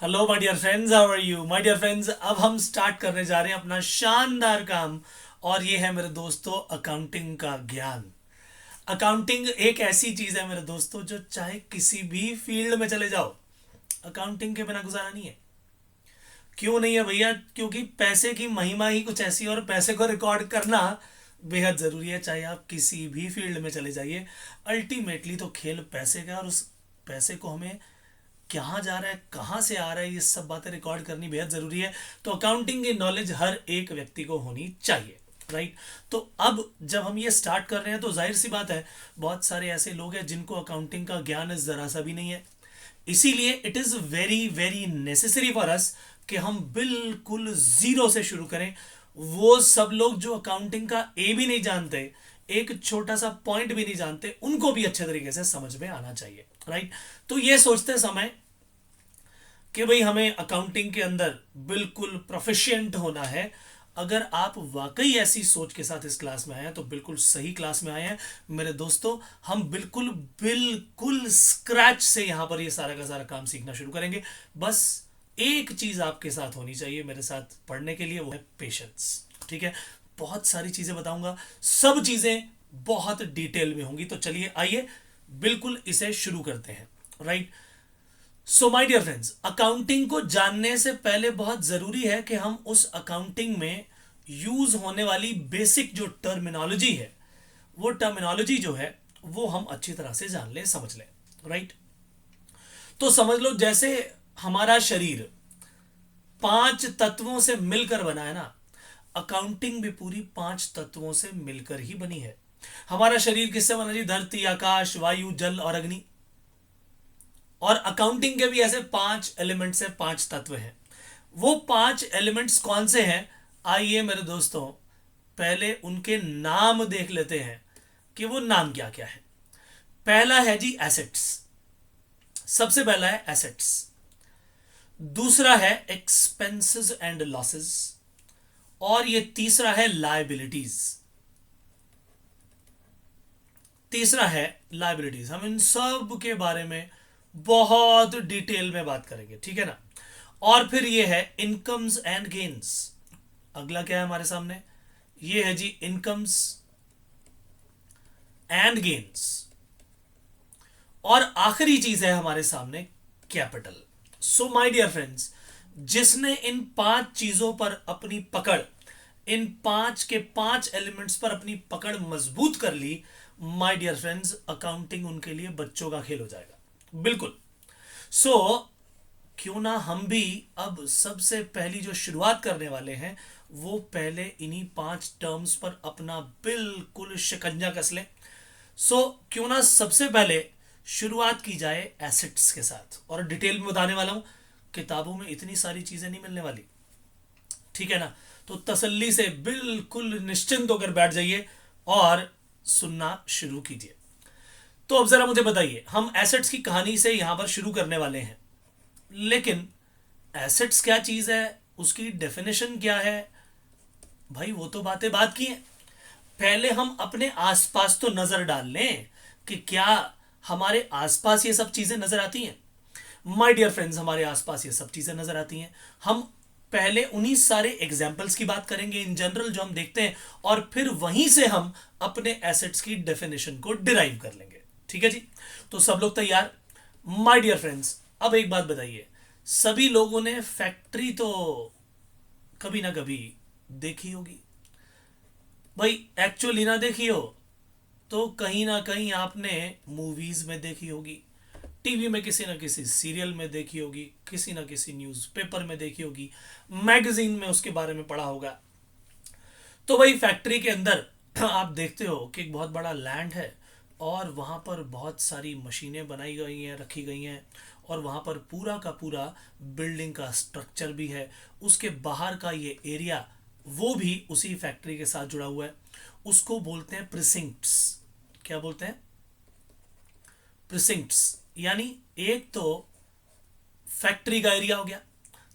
Hello my dear friends, how are you my dear friends. अब हम start करने जा रहे हैं अपना शानदार काम। और ये है मेरे दोस्तों अकाउंटिंग का ज्ञान। अकाउंटिंग एक ऐसी चीज है मेरे दोस्तों, जो चाहे किसी भी फील्ड में चले जाओ, अकाउंटिंग के बिना गुजारा नहीं है। क्यों नहीं है भैया? क्योंकि पैसे की महिमा ही कुछ ऐसी है और पैसे को रिकॉर्ड करना बेहद ज़रूरी है, चाहे आप किसी भी फील्ड में चले जाइए। अल्टीमेटली तो खेल पैसे का, और उस पैसे को हमें कहाँ जा रहा है, कहाँ से आ रहा है, ये सब बातें रिकॉर्ड करनी बेहद ज़रूरी है। तो अकाउंटिंग की नॉलेज हर एक व्यक्ति को होनी चाहिए, राइट। तो अब जब हम ये स्टार्ट कर रहे हैं तो जाहिर सी बात है, बहुत सारे ऐसे लोग हैं जिनको अकाउंटिंग का ज्ञान ज़रा सा भी नहीं है। इसीलिए it is very very necessary for us कि हम बिल्कुल ज़ीरो से शुरू करें। वो सब लोग जो अकाउंटिंग का ए भी नहीं जानते, एक छोटा सा पॉइंट भी नहीं जानते, उनको भी अच्छे तरीके से समझ में आना चाहिए, राइट। तो ये सोचते समय कि भाई हमें अकाउंटिंग के अंदर बिल्कुल प्रोफिशिएंट होना है, अगर आप वाकई ऐसी सोच के साथ इस क्लास में आए हैं तो बिल्कुल सही क्लास में आए हैं मेरे दोस्तों। हम बिल्कुल बिल्कुल स्क्रैच से यहाँ पर ये सारा का सारा काम सीखना शुरू करेंगे। बस एक चीज़ आपके साथ होनी चाहिए मेरे साथ पढ़ने के लिए, वो है पेशेंस। ठीक है, बहुत सारी चीज़ें बताऊंगा, सब चीज़ें बहुत डिटेल में होंगी। तो चलिए आइए बिल्कुल इसे शुरू करते हैं, right. So my dear friends, accounting को जानने से पहले बहुत ज़रूरी है कि हम उस अकाउंटिंग में यूज़ होने वाली बेसिक जो टर्मिनोलॉजी है, वो टर्मिनोलॉजी जो है वो हम अच्छी तरह से जान लें, समझ लें, राइट। तो समझ लो जैसे हमारा शरीर 5 तत्वों से मिलकर बना है ना, अकाउंटिंग भी पूरी 5 तत्वों से मिलकर ही बनी है। हमारा शरीर किससे बना जी? धरती, आकाश, वायु, जल और अग्नि। और अकाउंटिंग के भी ऐसे 5 एलिमेंट्स हैं, 5 तत्व हैं। वो 5 एलिमेंट्स कौन से हैं? आइए मेरे दोस्तों, पहले उनके नाम देख लेते हैं कि वो नाम क्या क्या है। पहला है जी एसेट्स। सबसे पहला है एसेट्स। दूसरा है एक्सपेंसेस एंड लॉसेस। और ये तीसरा है लायबिलिटीज। तीसरा है लायबिलिटीज। हम इन सब के बारे में बहुत डिटेल में बात करेंगे, ठीक है ना। और फिर ये है इनकम्स एंड गेन्स। अगला क्या है हमारे सामने? ये है जी इनकम्स एंड गेन्स। और आखिरी चीज है हमारे सामने capital. So my dear friends, जिसने इन 5 चीजों पर अपनी पकड़, इन 5 के 5 एलिमेंट्स पर अपनी पकड़ मजबूत कर ली, माय डियर फ्रेंड्स, अकाउंटिंग उनके लिए बच्चों का खेल हो जाएगा, बिल्कुल। सो क्यों ना हम भी अब सबसे पहली जो शुरुआत करने वाले हैं, वो पहले इन्हीं 5 टर्म्स पर अपना बिल्कुल शिकंजा कस लें। क्यों ना सबसे पहले शुरुआत की जाए एसेट्स के साथ, और डिटेल में बताने वाला हूं। किताबों में इतनी सारी चीजें नहीं मिलने वाली, ठीक है ना। तो तसल्ली से बिल्कुल निश्चिंत होकर बैठ जाइए और सुनना शुरू कीजिए। तो अब जरा मुझे बताइए, हम एसेट्स की कहानी से यहां पर शुरू करने वाले हैं, लेकिन एसेट्स क्या चीज है, उसकी डेफिनेशन क्या है, भाई वो तो बातें बात की हैं। पहले हम अपने आसपास तो नजर डाल लें कि क्या हमारे आसपास ये सब चीजें नजर आती हैं। माय डियर फ्रेंड्स, हमारे आसपास ये सब चीजें नजर आती हैं। हम पहले उन्हीं सारे एग्जाम्पल्स की बात करेंगे इन जनरल जो हम देखते हैं, और फिर वहीं से हम अपने एसेट्स की डेफिनेशन को डिराइव कर लेंगे, ठीक है जी। तो सब लोग तैयार? माय डियर फ्रेंड्स, अब एक बात बताइए, सभी लोगों ने फैक्ट्री तो कभी ना कभी देखी होगी। भाई एक्चुअली ना देखी हो तो कहीं ना कहीं आपने मूवीज में देखी होगी, टीवी में किसी ना किसी सीरियल में देखी होगी, किसी ना किसी न्यूज़पेपर में देखी होगी, मैगजीन में उसके बारे में पढ़ा होगा। तो भाई फैक्ट्री के अंदर आप देखते हो कि एक बहुत बड़ा लैंड है, और वहाँ पर बहुत सारी मशीनें बनाई गई हैं, रखी गई हैं, और वहाँ पर पूरा का पूरा बिल्डिंग का स्ट्रक्चर भी है। उसके बाहर का ये एरिया वो भी उसी फैक्ट्री के साथ जुड़ा हुआ है। उसको बोलते हैं प्रिसिंक्ट्स। क्या बोलते हैं? प्रिसिंक्ट्स। यानी एक तो फैक्ट्री का एरिया हो गया,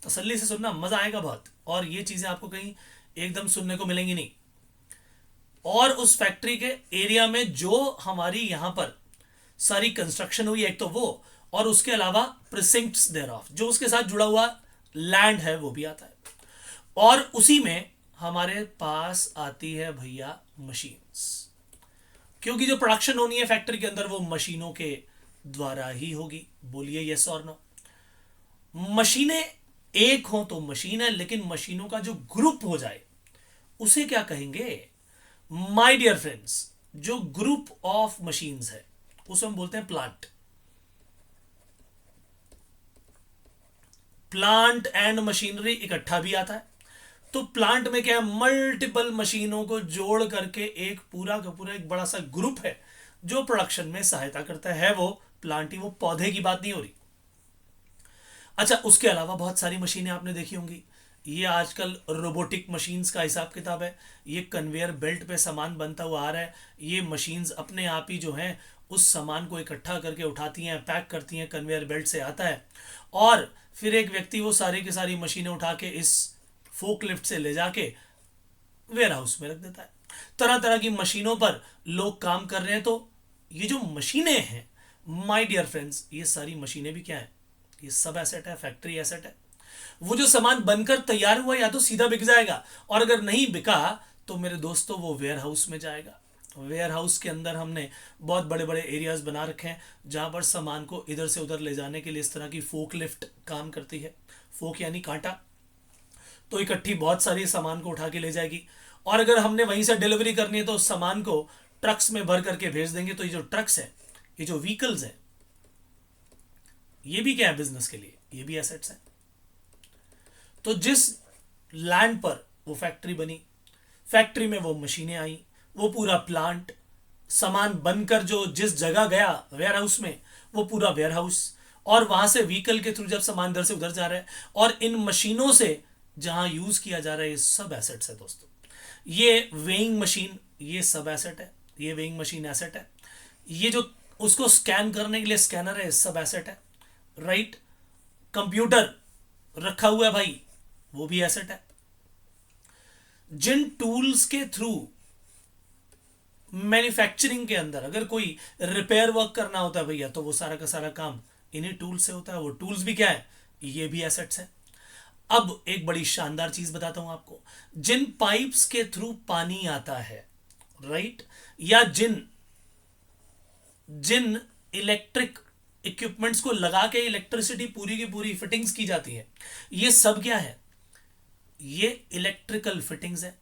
तसल्ली से सुनना, मजा आएगा बहुत, और ये चीजें आपको कहीं एकदम सुनने को मिलेंगी नहीं। और उस फैक्ट्री के एरिया में जो हमारी यहां पर सारी कंस्ट्रक्शन हुई है, एक तो वो, और उसके अलावा प्रिसिंक्ट्स देयर ऑफ, जो उसके साथ जुड़ा हुआ लैंड है वो भी आता है। और उसी में हमारे पास आती है भैया मशीन्स, क्योंकि जो प्रोडक्शन होनी है फैक्ट्री के अंदर वो मशीनों के द्वारा ही होगी। बोलिए यस और नो। मशीनें एक हो तो मशीन है, लेकिन मशीनों का जो ग्रुप हो जाए उसे क्या कहेंगे? माय डियर फ्रेंड्स, जो ग्रुप ऑफ मशीन्स है उसे हम बोलते हैं प्लांट। प्लांट एंड मशीनरी इकट्ठा भी आता है। तो प्लांट में क्या है? मल्टीपल मशीनों को जोड़ करके एक पूरा का पूरा एक बड़ा सा ग्रुप है जो प्रोडक्शन में सहायता करता है। वो प्लांट ही, वो पौधे की बात नहीं हो रही। अच्छा, उसके अलावा बहुत सारी मशीनें आपने देखी होंगी। ये आजकल रोबोटिक मशीन्स का हिसाब किताब है। ये कन्वेयर बेल्ट पे सामान बनता हुआ आ रहा है। ये मशीन्स अपने आप ही जो हैं उस सामान को इकट्ठा करके उठाती हैं, पैक करती हैं, कन्वेयर बेल्ट से आता है और फिर एक व्यक्ति वो सारी की सारी मशीनें उठा के इस फोकलिफ्ट से ले जाके वेयर हाउस में रख देता है। तरह तरह की मशीनों पर लोग काम कर रहे हैं। तो ये जो मशीनें हैं माय डियर फ्रेंड्स, ये सारी मशीनें भी क्या है? ये सब एसेट है, फैक्ट्री एसेट है। वो जो सामान बनकर तैयार हुआ या तो सीधा बिक जाएगा, और अगर नहीं बिका तो मेरे दोस्तों वो वेयर हाउस में जाएगा। वेयर हाउस के अंदर हमने बहुत बड़े बड़े एरियाज बना रखे हैं जहां पर सामान को इधर से उधर ले जाने के लिए इस तरह की फोक लिफ्ट काम करती है। फोक यानी कांटा। तो इकट्ठी बहुत सारी सामान को उठा के ले जाएगी, और अगर हमने वहीं से डिलीवरी करनी है तो उस सामान को ट्रक्स में भर करके भेज देंगे। तो ये जो ट्रक्स है, ये जो व्हीकल्स है, ये भी क्या है? बिजनेस के लिए ये भी एसेट्स है। तो जिस लैंड पर वो फैक्ट्री बनी, फैक्ट्री में वो मशीनें आई, वो पूरा प्लांट, सामान बनकर जो जिस जगह गया वेयर हाउस में, वो पूरा वेयर हाउस, और वहां से व्हीकल के थ्रू जब सामान इधर से उधर जा रहा है, और इन मशीनों से जहां यूज किया जा रहा है, ये सब एसेट्स है दोस्तों। ये वेइंग मशीन, ये सब एसेट है। ये वेइंग मशीन एसेट है। ये जो उसको स्कैन करने के लिए स्कैनर है, सब एसेट है। राइट। कंप्यूटर रखा हुआ है भाई, वो भी एसेट है। जिन टूल्स के थ्रू मैन्युफैक्चरिंग के अंदर अगर कोई रिपेयर वर्क करना होता है भैया, तो वो सारा का सारा काम इन्हीं टूल्स से होता है। वो टूल्स भी क्या है? ये भी एसेट्स है। अब एक बड़ी शानदार चीज बताता हूं आपको। जिन पाइप्स के थ्रू पानी आता है, राइट, या जिन जिन इलेक्ट्रिक इक्विपमेंट्स को लगा के इलेक्ट्रिसिटी पूरी की पूरी फिटिंग्स की जाती है, ये सब क्या है? ये इलेक्ट्रिकल फिटिंग्स है।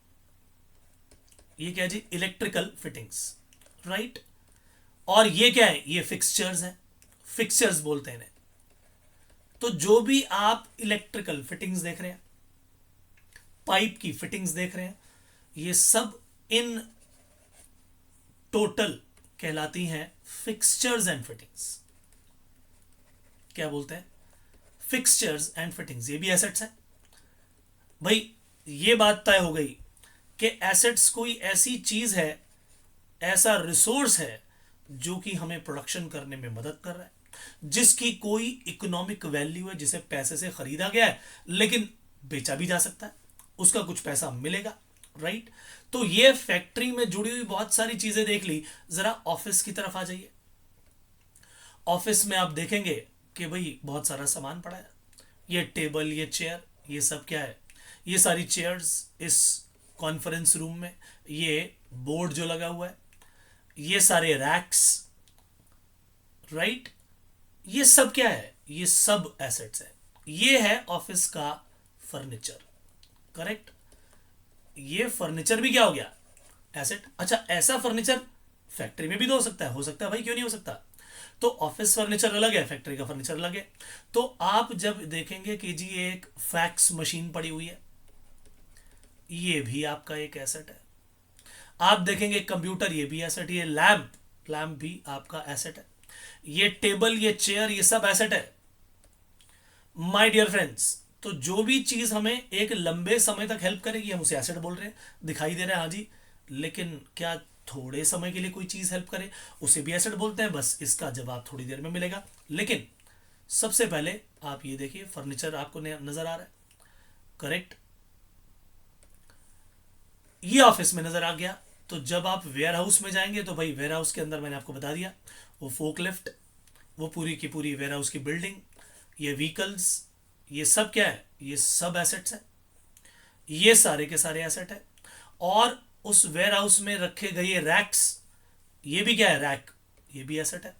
ये क्या जी? Electrical fittings, right. और ये क्या है? ये फिक्सचर्स हैं। फिक्सचर्स बोलते हैं इन्हें। तो जो भी आप इलेक्ट्रिकल फिटिंग्स देख रहे हैं, पाइप की फिटिंग्स देख रहे हैं, ये सब इन टोटल कहलाती हैं फिक्सचर्स एंड फिटिंग्स। क्या बोलते हैं? Fixtures and fittings. ये भी एसेट्स हैं भाई। ये बात तय हो गई कि एसेट्स कोई ऐसी चीज है, ऐसा रिसोर्स है जो कि हमें प्रोडक्शन करने में मदद कर रहा है, जिसकी कोई इकोनॉमिक वैल्यू है, जिसे पैसे से खरीदा गया है लेकिन बेचा भी जा सकता है, उसका कुछ पैसा मिलेगा। राइट। तो ये फैक्ट्री में जुड़ी हुई बहुत सारी चीजें देख ली। जरा ऑफिस की तरफ आ जाइए। ऑफिस में आप देखेंगे कि भाई बहुत सारा सामान पड़ा है। ये टेबल, ये चेयर, ये सब क्या है? ये सारी चेयर्स इस कॉन्फ्रेंस रूम में, ये बोर्ड जो लगा हुआ है, ये सारे रैक्स, राइट, ये सब क्या है? ये सब एसेट्स है। ये है ऑफिस का फर्नीचर, करेक्ट। ये फर्नीचर भी क्या हो गया? एसेट। अच्छा, ऐसा फर्नीचर फैक्ट्री में भी तो हो सकता है भाई, क्यों नहीं हो सकता? तो ऑफिस फर्नीचर अलग है, फैक्ट्री का फर्नीचर अलग है। तो आप जब देखेंगे कि जी एक फैक्स मशीन पड़ी हुई है, ये भी आपका एक एसेट है। आप देखेंगे कंप्यूटर, ये भी एसेट। ये लैंप, लैंप भी आपका एसेट है। ये टेबल, ये चेयर, ये सब एसेट है माय डियर फ्रेंड्स। तो जो भी चीज हमें एक लंबे समय तक हेल्प करेगी, हम उसे एसेट बोल रहे हैं। दिखाई दे रहा है, हाँ जी। लेकिन क्या थोड़े समय के लिए कोई चीज हेल्प करे, उसे भी एसेट बोलते हैं? बस इसका जवाब थोड़ी देर में मिलेगा। लेकिन सबसे पहले आप ये देखिए, फर्नीचर आपको नजर आ रहा है, करेक्ट। ये ऑफिस में नजर आ गया। तो जब आप वेयर हाउस में जाएंगे तो भाई वेयर हाउस के अंदर मैंने आपको बता दिया, वो फोक लिफ्ट, वो पूरी की पूरी वेयर हाउस की बिल्डिंग, ये व्हीकल्स, ये सब क्या है, ये सब एसेट्स है, ये सारे के सारे एसेट है। और उस वेयर हाउस में रखे गए रैक्स, ये भी क्या है, रैक, ये भी एसेट है।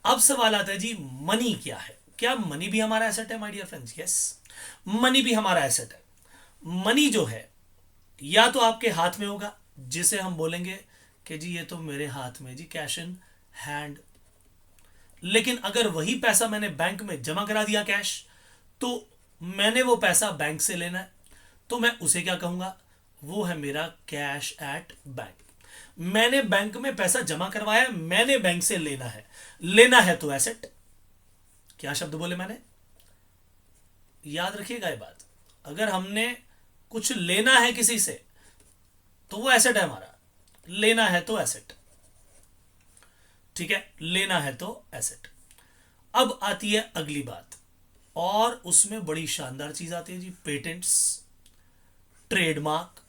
अब सवाल आता है जी, मनी क्या है? क्या मनी भी हमारा एसेट है my dear friends? Yes, money भी हमारा एसेट है। मनी जो है या तो आपके हाथ में होगा, जिसे हम बोलेंगे कि जी ये तो मेरे हाथ में जी, कैश इन हैंड। लेकिन अगर वही पैसा मैंने बैंक में जमा करा दिया कैश, तो मैंने वो पैसा बैंक से लेना है, तो मैं उसे क्या कहूंगा, वो है मेरा कैश एट बैंक। मैंने बैंक में पैसा जमा करवाया, मैंने बैंक से लेना है, लेना है तो एसेट। क्या शब्द बोले मैंने? याद रखिएगा ये बात, अगर हमने कुछ लेना है किसी से तो वो एसेट है हमारा, लेना है तो एसेट। ठीक है, लेना है तो एसेट। अब आती है अगली बात, और उसमें बड़ी शानदार चीज आती है जी, पेटेंट्स, ट्रेडमार्क,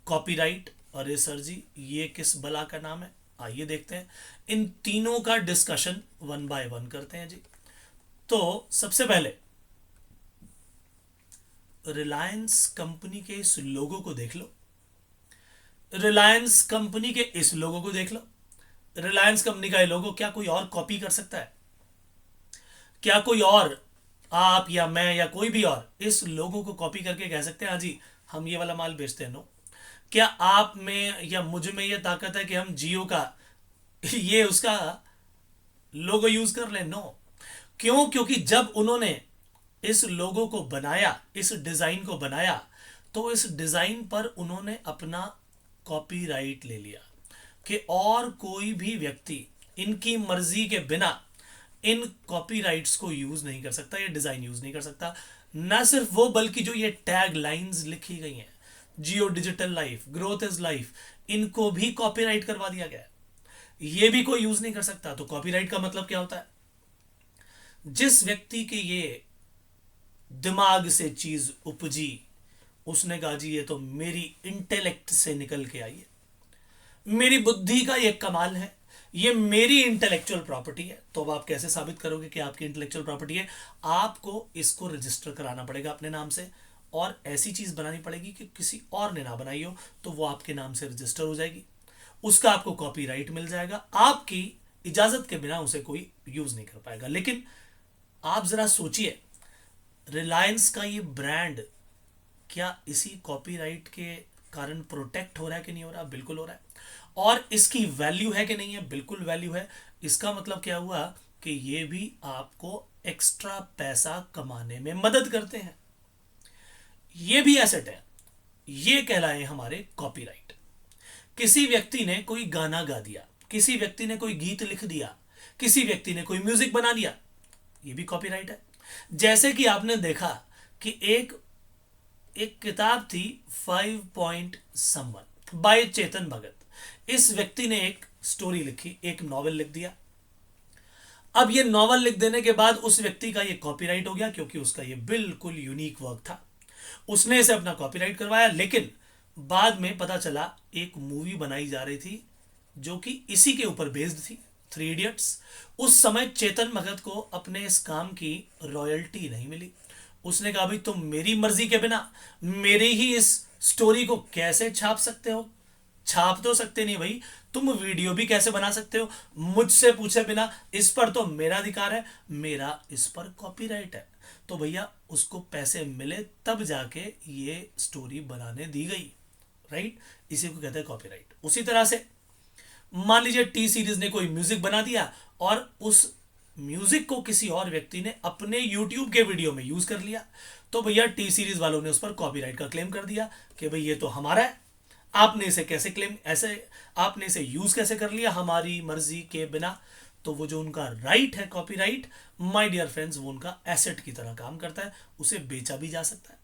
कॉपीराइट। अरे सर जी ये किस बला का नाम है? आइए देखते हैं, इन तीनों का डिस्कशन वन बाय वन करते हैं जी। तो सबसे पहले रिलायंस कंपनी के इस लोगो को देख लो, रिलायंस कंपनी के इस लोगो को देख लो। रिलायंस कंपनी का ये लोगो क्या कोई और कॉपी कर सकता है? क्या कोई और, आप या मैं या कोई भी और, इस लोगो को कॉपी करके कह सकते हैं हाँ जी हम ये वाला माल बेचते हैं? नो। क्या आप में या मुझ में ये ताकत है कि हम जियो का ये उसका लोगो यूज कर लें? नो। क्यों? क्योंकि जब उन्होंने इस लोगो को बनाया, इस डिजाइन को बनाया, तो इस डिजाइन पर उन्होंने अपना कॉपीराइट ले लिया कि और कोई भी व्यक्ति इनकी मर्जी के बिना इन कॉपीराइट्स को यूज नहीं कर सकता, ये डिजाइन यूज नहीं कर सकता। ना सिर्फ वो, बल्कि जो ये टैग लाइंस लिखी गई हैं, Jio digital life, growth is life, इनको भी कॉपीराइट करवा दिया गया है। ये भी कोई यूज नहीं कर सकता। तो कॉपीराइट का मतलब क्या होता है? जिस व्यक्ति के ये दिमाग से चीज उपजी, उसने कहा जी ये तो मेरी इंटेलेक्ट से निकल के आई है, मेरी बुद्धि का ये कमाल है, ये मेरी इंटेलेक्चुअल प्रॉपर्टी है। तो अब आप कैसे साबित करोगे कि आपकी इंटेलेक्चुअल प्रॉपर्टी है? आपको इसको रजिस्टर कराना पड़ेगा अपने नाम से, और ऐसी चीज बनानी पड़ेगी कि किसी और ने ना बनाई हो, तो वो आपके नाम से रजिस्टर हो जाएगी, उसका आपको कॉपीराइट मिल जाएगा, आपकी इजाजत के बिना उसे कोई यूज नहीं कर पाएगा। लेकिन आप जरा सोचिए, रिलायंस का ये ब्रांड क्या इसी कॉपीराइट के कारण प्रोटेक्ट हो रहा है कि नहीं हो रहा? बिल्कुल हो रहा है। और इसकी वैल्यू है कि नहीं है? बिल्कुल वैल्यू है। इसका मतलब क्या हुआ कि ये भी आपको एक्स्ट्रा पैसा कमाने में मदद करते हैं, ये भी एसेट है। ये कहलाए हमारे कॉपीराइट। किसी व्यक्ति ने कोई गाना गा दिया, किसी व्यक्ति ने कोई गीत लिख दिया, किसी व्यक्ति ने कोई म्यूजिक बना दिया, ये भी कॉपीराइट है। जैसे कि आपने देखा कि एक एक किताब थी 5 point someone bye Chetan Bhagat. इस व्यक्ति ने एक स्टोरी लिखी, एक नॉवेल लिख दिया। अब ये नॉवेल लिख देने के बाद उस व्यक्ति का ये कॉपीराइट हो गया, क्योंकि उसका ये बिल्कुल यूनिक वर्क था, उसने इसे अपना कॉपीराइट करवाया। लेकिन बाद में पता चला एक मूवी बनाई जा रही थी जो कि इसी के ऊपर बेस्ड थी, 3 इडियट्स। उस समय चेतन भगत को अपने इस काम की रॉयल्टी नहीं मिली। उसने कहा भाई तुम मेरी मर्जी के बिना मेरे ही इस स्टोरी को कैसे छाप सकते हो? छाप तो सकते नहीं भाई, तुम वीडियो भी कैसे बना सकते हो मुझसे पूछे बिना? इस पर तो मेरा अधिकार है, मेरा इस पर कॉपीराइट है। तो भैया उसको पैसे मिले तब जाके ये स्टोरी बनाने दी गई, राइट? इसी को कहते हैं कॉपीराइट। उसी तरह से मान लीजिए टी सीरीज ने कोई म्यूजिक बना दिया, और उस म्यूजिक को किसी और व्यक्ति ने अपने यूट्यूब के वीडियो में यूज कर लिया, तो भैया टी सीरीज वालों ने उस पर कॉपीराइट का क्लेम कर दिया कि भाई ये तो हमारा है, आपने इसे कैसे क्लेम, ऐसे आपने इसे यूज कैसे कर लिया हमारी मर्जी के बिना? तो वो जो उनका राइट है कॉपीराइट, माय डियर फ्रेंड्स, वो उनका एसेट की तरह काम करता है, उसे बेचा भी जा सकता है।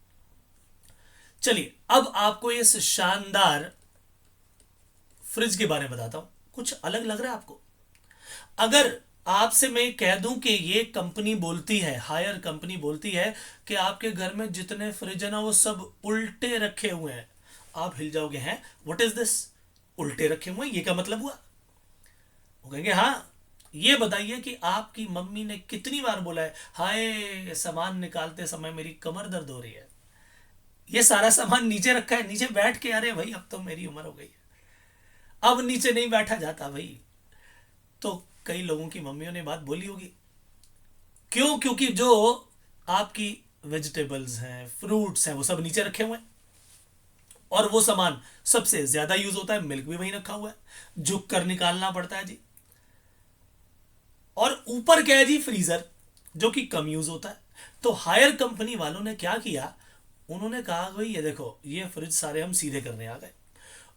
चलिए अब आपको इस शानदार फ्रिज के बारे में बताता हूं। कुछ अलग लग रहा है आपको? अगर आपसे मैं कह दूं कि ये कंपनी बोलती है, हायर कंपनी बोलती है कि आपके घर में जितने फ्रिज है ना वो सब उल्टे रखे हुए हैं, आप हिल जाओगे। हैं व्हाट इज दिस? उल्टे रखे हुए हैं, ये क्या मतलब हुआ? वो कहेंगे हाँ ये बताइए कि आपकी मम्मी ने कितनी बार बोला है, हाय सामान निकालते समय मेरी कमर दर्द हो रही है, ये सारा सामान नीचे रखा है, नीचे बैठ के, अरे भाई अब तो मेरी उम्र हो गई है, अब नीचे नहीं बैठा जाता भाई। तो कई लोगों की मम्मियों ने बात बोली होगी। क्यों? क्योंकि जो आपकी वेजिटेबल्स हैं, फ्रूट्स हैं, वो सब नीचे रखे हुए हैं, और वो सामान सबसे ज्यादा यूज होता है, मिल्क भी वहीं रखा हुआ है, झुक कर निकालना पड़ता है जी। और ऊपर क्या है जी, फ्रीजर, जो कि कम यूज होता है। तो हायर कंपनी वालों ने क्या किया, उन्होंने कहा भाई ये देखो, ये फ्रिज सारे हम सीधे करने आ गए।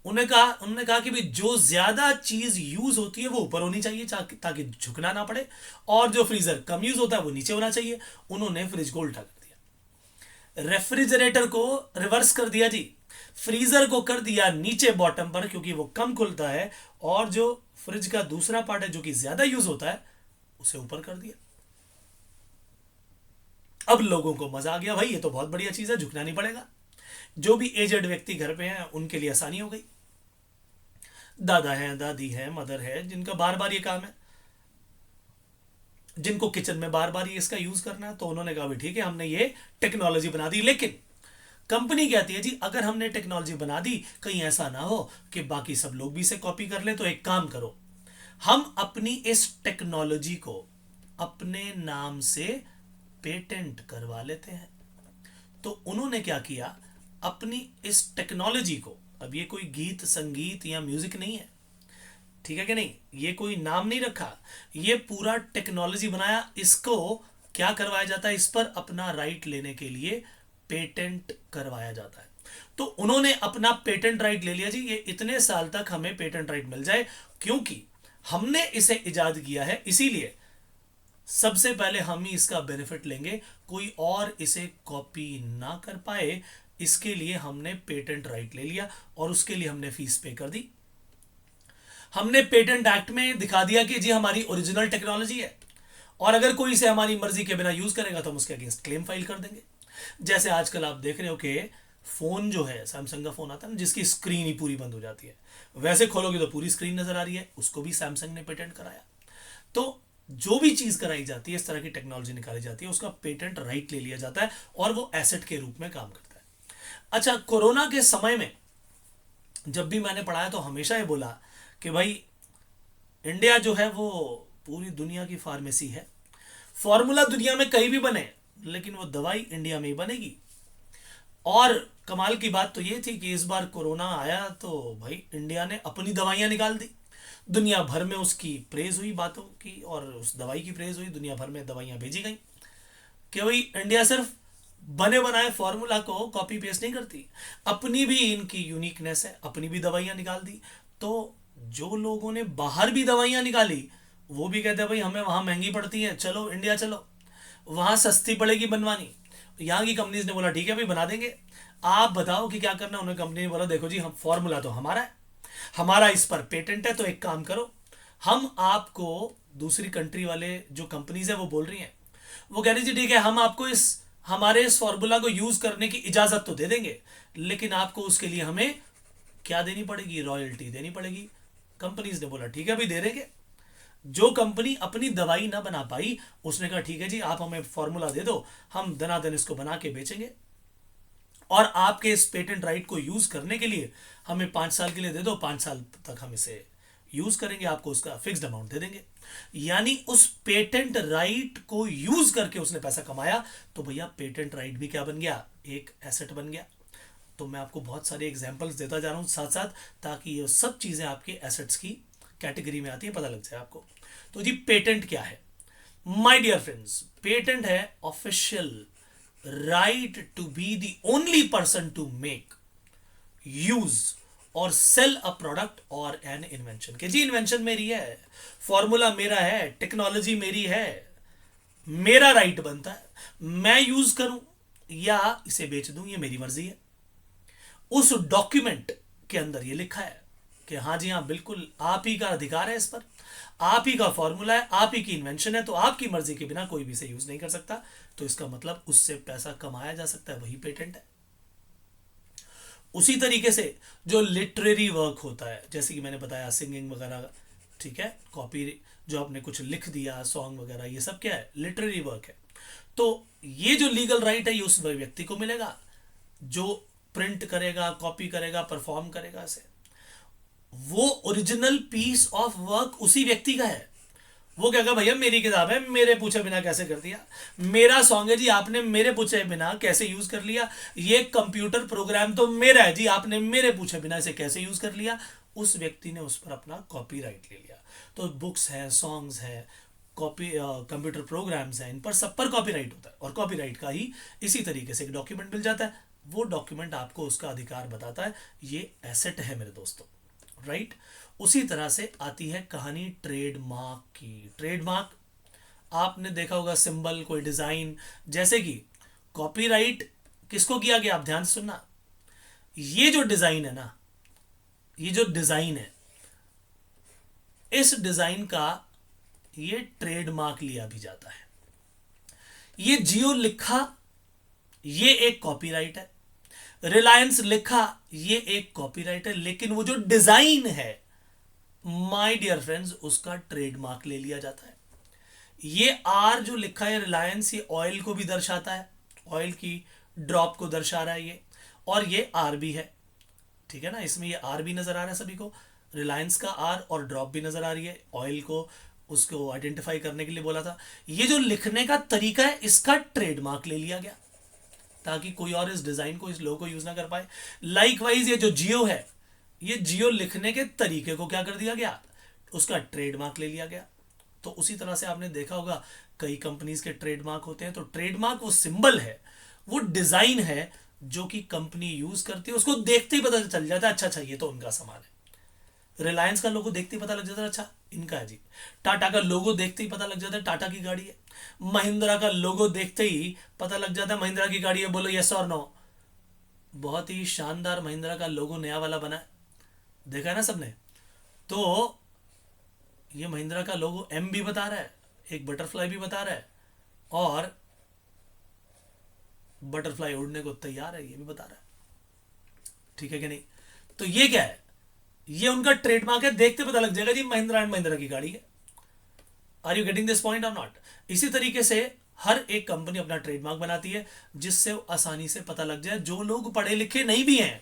उन्होंने कहा कि भाई जो ज्यादा चीज यूज होती है वो ऊपर होनी चाहिए, ताकि झुकना ना पड़े, और जो फ्रीजर कम यूज होता है वो नीचे होना चाहिए। उन्होंने फ्रिज को उल्टा कर दिया, रेफ्रिजरेटर को रिवर्स कर दिया जी, फ्रीजर को कर दिया नीचे बॉटम पर, क्योंकि वो कम खुलता है, और जो फ्रिज का दूसरा पार्ट है जो कि ज्यादा यूज होता है उसे ऊपर कर दिया। अब लोगों को मजा आ गया, भाई ये तो बहुत बढ़िया चीज है, झुकना नहीं पड़ेगा। जो भी एजेड व्यक्ति घर पे हैं उनके लिए आसानी हो गई। दादा है, दादी है, मदर है, जिनका बार बार ये काम है, जिनको किचन में बार बार ये इसका यूज करना है, तो उन्होंने कहा भी ठीक है, हमने ये टेक्नोलॉजी बना दी। लेकिन कंपनी कहती है जी, अगर हमने टेक्नोलॉजी बना दी, कहीं ऐसा ना हो कि बाकी सब लोग भी इसे कॉपी कर ले, तो एक काम करो, हम अपनी इस टेक्नोलॉजी को अपने नाम से पेटेंट करवा लेते हैं। तो उन्होंने क्या किया, अपनी इस टेक्नोलॉजी को, अब ये कोई गीत संगीत या म्यूजिक नहीं है, ठीक है कि नहीं, ये कोई नाम नहीं रखा, ये पूरा टेक्नोलॉजी बनाया, इसको क्या करवाया जाता है, इस पर अपना राइट लेने के लिए पेटेंट करवाया जाता है। तो उन्होंने अपना पेटेंट राइट ले लिया जी, ये इतने साल तक हमें पेटेंट राइट मिल जाए, क्योंकि हमने इसे इजाद किया है, इसीलिए सबसे पहले हम ही इसका बेनिफिट लेंगे, कोई और इसे कॉपी ना कर पाए, इसके लिए हमने पेटेंट राइट ले लिया, और उसके लिए हमने फीस पे कर दी। हमने पेटेंट एक्ट में दिखा दिया कि जी हमारी ओरिजिनल टेक्नोलॉजी है, और अगर कोई इसे हमारी मर्जी के बिना यूज करेगा तो हम उसके अगेंस्ट क्लेम फाइल कर देंगे। जैसे आजकल आप देख रहे हो कि फोन जो है, सैमसंग का फोन आता है ना, जिसकी स्क्रीन ही पूरी बंद हो जाती है, वैसे खोलोगे तो पूरी स्क्रीन नजर आ रही है, उसको भी सैमसंग ने पेटेंट कराया। तो जो भी चीज कराई जाती है, इस तरह की टेक्नोलॉजी निकाली जाती है, उसका पेटेंट राइट ले लिया जाता है, और वो एसेट के रूप में काम करता है। अच्छा, कोरोना के समय में जब भी मैंने पढ़ाया तो हमेशा ये बोला कि भाई इंडिया जो है वो पूरी दुनिया की फार्मेसी है, फॉर्मूला दुनिया में कहीं भी बने, लेकिन वो दवाई इंडिया में ही बनेगी। और कमाल की बात तो ये थी कि इस बार कोरोना आया तो भाई इंडिया ने अपनी दवाइयां निकाल दी, दुनिया भर में उसकी प्रेज हुई बातों की, और उस दवाई की प्रेज हुई, दुनिया भर में दवाइयां भेजी गई कि भाई इंडिया सिर्फ बने बनाए फॉर्मूला को कॉपी पेस्ट नहीं करती, अपनी भी इनकी यूनिकनेस है, अपनी भी दवाइयां निकाल दी। तो जो लोगों ने बाहर भी दवाइयां निकाली, वो भी कहते हैं भाई हमें वहां महंगी पड़ती है, चलो इंडिया चलो, वहां सस्ती पड़ेगी बनवानी। यहाँ की कंपनीज ने बोला ठीक है भाई बना देंगे, आप बताओ कि क्या करना है। उन्होंने कंपनी ने बोला देखो जी, हम फॉर्मूला तो हमारा है, हमारा इस पर पेटेंट है, तो एक काम करो, हम आपको, दूसरी कंट्री वाले जो कंपनीज है वो बोल रही हैं, वो कह रही जी ठीक है, हम आपको हमारे इस फॉर्मूला को यूज करने की इजाजत तो दे देंगे, लेकिन आपको उसके लिए हमें क्या देनी पड़ेगी, रॉयल्टी देनी पड़ेगी। कंपनीज ने बोला ठीक है भाई दे देंगे। जो कंपनी अपनी दवाई ना बना पाई, उसने कहा ठीक है जी, आप हमें फॉर्मूला दे दो, हम दनादन इसको बना के बेचेंगे, और आपके इस पेटेंट राइट को यूज करने के लिए हमें 5 साल के लिए दे दो, 5 साल तक हम इसे यूज करेंगे, आपको उसका फिक्स्ड अमाउंट दे देंगे। यानी उस पेटेंट राइट को यूज करके उसने पैसा कमाया। तो भैया पेटेंट राइट भी क्या बन गया, एक एसेट बन गया। तो मैं आपको बहुत सारे एग्जांपल्स देता जा रहा हूं साथ साथ, ताकि ये सब चीजें आपके एसेट्स की कैटेगरी में आती है, पता लग जाए आपको। तो जी पेटेंट क्या है माय डियर फ्रेंड्स, पेटेंट है official right to be the only person to make, use or sell a product or an invention. के जी इन्वेंशन मेरी है, फॉर्मूला मेरा है, टेक्नोलॉजी मेरी है, मेरा राइट बनता है, मैं यूज करूं या इसे बेच दूं ये मेरी मर्जी है। उस डॉक्यूमेंट के अंदर ये लिखा है कि हाँ जी हाँ बिल्कुल आप ही का अधिकार है इस पर, आप ही का फॉर्मूला है, आप ही की इन्वेंशन है, तो आपकी मर्जी के बिना कोई भी इसे यूज नहीं कर सकता। तो इसका मतलब उससे पैसा कमाया जा सकता है, वही पेटेंट है। उसी तरीके से जो लिटरेरी वर्क होता है, जैसे कि मैंने बताया सिंगिंग वगैरह, ठीक है, कॉपी जो आपने कुछ लिख दिया, सॉन्ग वगैरह, ये सब क्या है, लिटरेरी वर्क है। तो ये जो लीगल राइट है ये उस व्यक्ति को मिलेगा जो प्रिंट करेगा, कॉपी करेगा, परफॉर्म करेगा इसे। वो ओरिजिनल पीस ऑफ वर्क उसी व्यक्ति का है। वो क्या कहा, भैया मेरी किताब है, मेरे पूछे बिना कैसे कर दिया, मेरा सॉन्ग है जी, आपने मेरे पूछे बिना कैसे यूज कर लिया, ये कंप्यूटर प्रोग्राम तो मेरा है जी, आपने मेरे पूछे बिना इसे कैसे यूज कर लिया। उस व्यक्ति ने उस पर अपना कॉपीराइट ले लिया। तो बुक्स है, सॉन्ग्स है, कॉपी कंप्यूटर प्रोग्राम्स हैं, इन पर सब पर कॉपीराइट होता है। और कॉपीराइट का ही इसी तरीके से एक डॉक्यूमेंट मिल जाता है, वो डॉक्यूमेंट आपको उसका अधिकार बताता है, ये एसेट है मेरे दोस्तों, राइट। उसी तरह से आती है कहानी ट्रेडमार्क की। ट्रेडमार्क आपने देखा होगा, सिंबल, कोई डिजाइन, जैसे कि कॉपीराइट किसको किया गया, आप ध्यान से सुनना। ये जो डिजाइन है ना, ये जो डिजाइन है, इस डिजाइन का ये ट्रेडमार्क लिया भी जाता है। ये जियो लिखा, ये एक कॉपीराइट है। रिलायंस लिखा, ये एक कॉपीराइट है। लेकिन वो जो डिजाइन है माय डियर फ्रेंड्स, उसका ट्रेडमार्क ले लिया जाता है। ये आर जो लिखा है रिलायंस, ये ऑयल को भी दर्शाता है, ऑयल की ड्रॉप को दर्शा रहा है ये, और ये आर भी है, ठीक है ना। इसमें ये आर भी नजर आ रहा है सभी को, रिलायंस का आर, और ड्रॉप भी नजर आ रही है, ऑयल को उसको आइडेंटिफाई करने के लिए बोला था। ये जो लिखने का तरीका है, इसका ट्रेडमार्क ले लिया गया ताकि कोई और इस डिजाइन को, इस लोगो को यूज ना कर पाए। लाइकवाइज ये जो जियो है, ये जियो लिखने के तरीके को क्या कर दिया गया, उसका ट्रेडमार्क ले लिया गया। तो उसी तरह से आपने देखा होगा कई कंपनीज के ट्रेडमार्क होते हैं। तो ट्रेडमार्क वो सिंबल है, वो डिजाइन है जो कि कंपनी यूज करती है, उसको देखते ही पता चल जाता है अच्छा अच्छा ये तो उनका सामान है। रिलायंस का लोगो देखते ही पता लग जाता है अच्छा इनका है जी। टाटा का लोगो देखते ही पता लग जाता है टाटा की गाड़ी है। महिंद्रा का लोगो देखते ही पता लग जाता है महिंद्रा की गाड़ी है। बोलो यस और नो। बहुत ही शानदार महिंद्रा का लोगो नया वाला बना है, देखा है ना सबने। तो ये महिंद्रा का लोगो एम भी बता रहा है, एक बटरफ्लाई भी बता रहा है, और बटरफ्लाई उड़ने को तैयार है ये भी बता रहा है, ठीक है कि नहीं। तो ये क्या है, ये उनका ट्रेडमार्क है, देखते पता लग जाएगा जी महिंद्रा एंड महिंद्रा की गाड़ी है। Are you getting this point or not. इसी तरीके से हर एक कंपनी अपना ट्रेडमार्क बनाती है जिससे आसानी से पता लग जाए। जो लोग पढ़े लिखे नहीं भी हैं,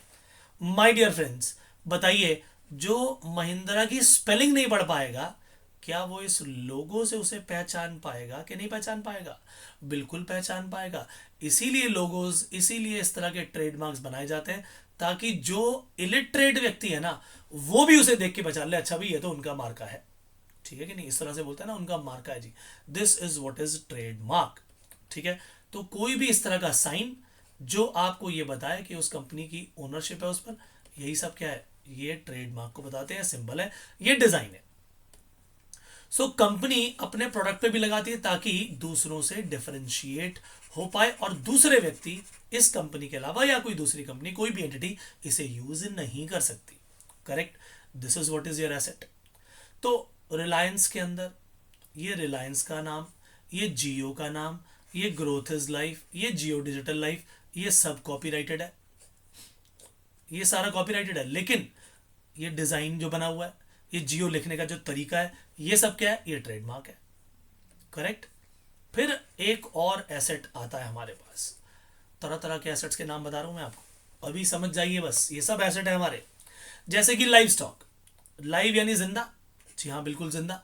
माय डियर फ्रेंड्स, बताइए, जो महिंद्रा की स्पेलिंग नहीं पढ़ पाएगा, क्या वो इस लोगो से उसे पहचान पाएगा कि नहीं पहचान पाएगा? बिल्कुल पहचान पाएगा। इसीलिए लोगोज, इसीलिए इस तरह के ट्रेडमार्क्स बनाए जाते हैं ताकि जो इलिटरेट व्यक्ति है ना, वो भी उसे देख के पहचान ले, अच्छा भी ये तो उनका मार्का है, ठीक है कि नहीं। इस तरह से बोलते हैं ना, उनका मार्का है जी, this is what is trademark, ठीक है। तो कोई भी इस तरह का साइन जो आपको ये बताए कि उस कंपनी की ओनरशिप है उस पर, यही सब क्या है, ये ट्रेडमार्क को बताते हैं, सिंबल है, ये डिजाइन है। सो कंपनी अपने प्रोडक्ट पे भी लगाती है ताकि दूसरों से डिफरेंशिएट हो पाए और दूसरे व्यक्ति इस कंपनी के अलावा या कोई दूसरी कंपनी, कोई भी एंटिटी इसे यूज नहीं कर सकती। Correct, this is what is your asset. तो रिलायंस के अंदर ये रिलायंस का नाम, ये जियो का नाम, ये ग्रोथ इज लाइफ, ये जियो डिजिटल लाइफ, ये सब कॉपीराइटेड है, ये सारा कॉपीराइटेड है। लेकिन ये डिजाइन जो बना हुआ है, ये जियो लिखने का जो तरीका है, ये सब क्या है, ये ट्रेडमार्क है। करेक्ट। फिर एक और एसेट आता है हमारे पास, तरह तरह के एसेट्स के नाम बता रहा हूं मैं आपको, अभी समझ जाइए बस। ये सब एसेट है हमारे, जैसे कि लाइव स्टॉक, लाइव यानी जिंदा, जी हाँ बिल्कुल जिंदा।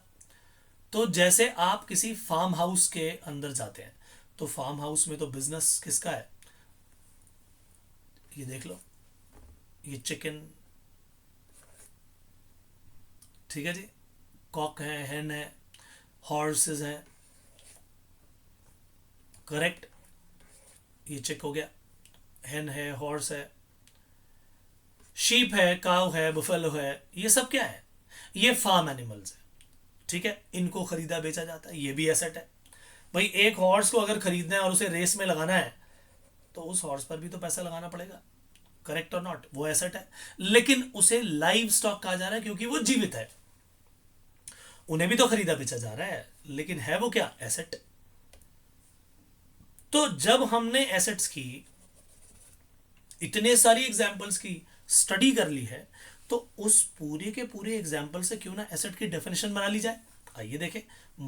तो जैसे आप किसी फार्म हाउस के अंदर जाते हैं, तो फार्म हाउस में तो बिजनेस किसका है, ये देख लो, ये चिकन, ठीक है जी, कॉक है, हेन है, हॉर्सेस हैं, करेक्ट, ये चिक हो गया, हेन है, हॉर्स है, शीप है, काव है, बुफेलो है, ये सब क्या है, ये फार्म एनिमल्स है, ठीक है। इनको खरीदा बेचा जाता है, ये भी एसेट है। भाई एक हॉर्स को अगर खरीदना है और उसे रेस में लगाना है, तो उस हॉर्स पर भी तो पैसा लगाना पड़ेगा, करेक्ट और नॉट, वो एसेट है। लेकिन उसे लाइव स्टॉक कहा जा रहा है क्योंकि वो जीवित है, उन्हें भी तो खरीदा बेचा जा रहा है, लेकिन है वो क्या, एसेट। तो जब हमने एसेट्स की इतने सारी एग्जांपल्स की स्टडी कर ली है, तो उस पूरे के पूरे एग्जाम्पल से क्यों ना एसेट की डेफिनेशन बना ली जाए। आइए देखें,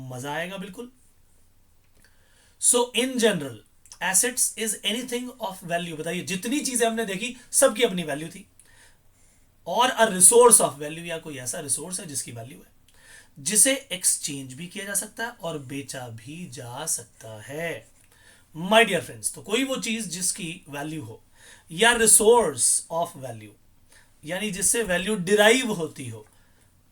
मजा आएगा बिल्कुल। So in general assets is anything of value. बताइए, जितनी चीजें हमने देखी सबकी अपनी वैल्यू थी, और अ रिसोर्स ऑफ वैल्यू, या कोई ऐसा रिसोर्स है जिसकी वैल्यू है, जिसे एक्सचेंज भी किया जा सकता है और बेचा भी जा सकता है। माय डियर फ्रेंड्स, तो कोई वो चीज जिसकी वैल्यू हो, या रिसोर्स ऑफ वैल्यू, यानी जिससे वैल्यू डिराइव होती हो,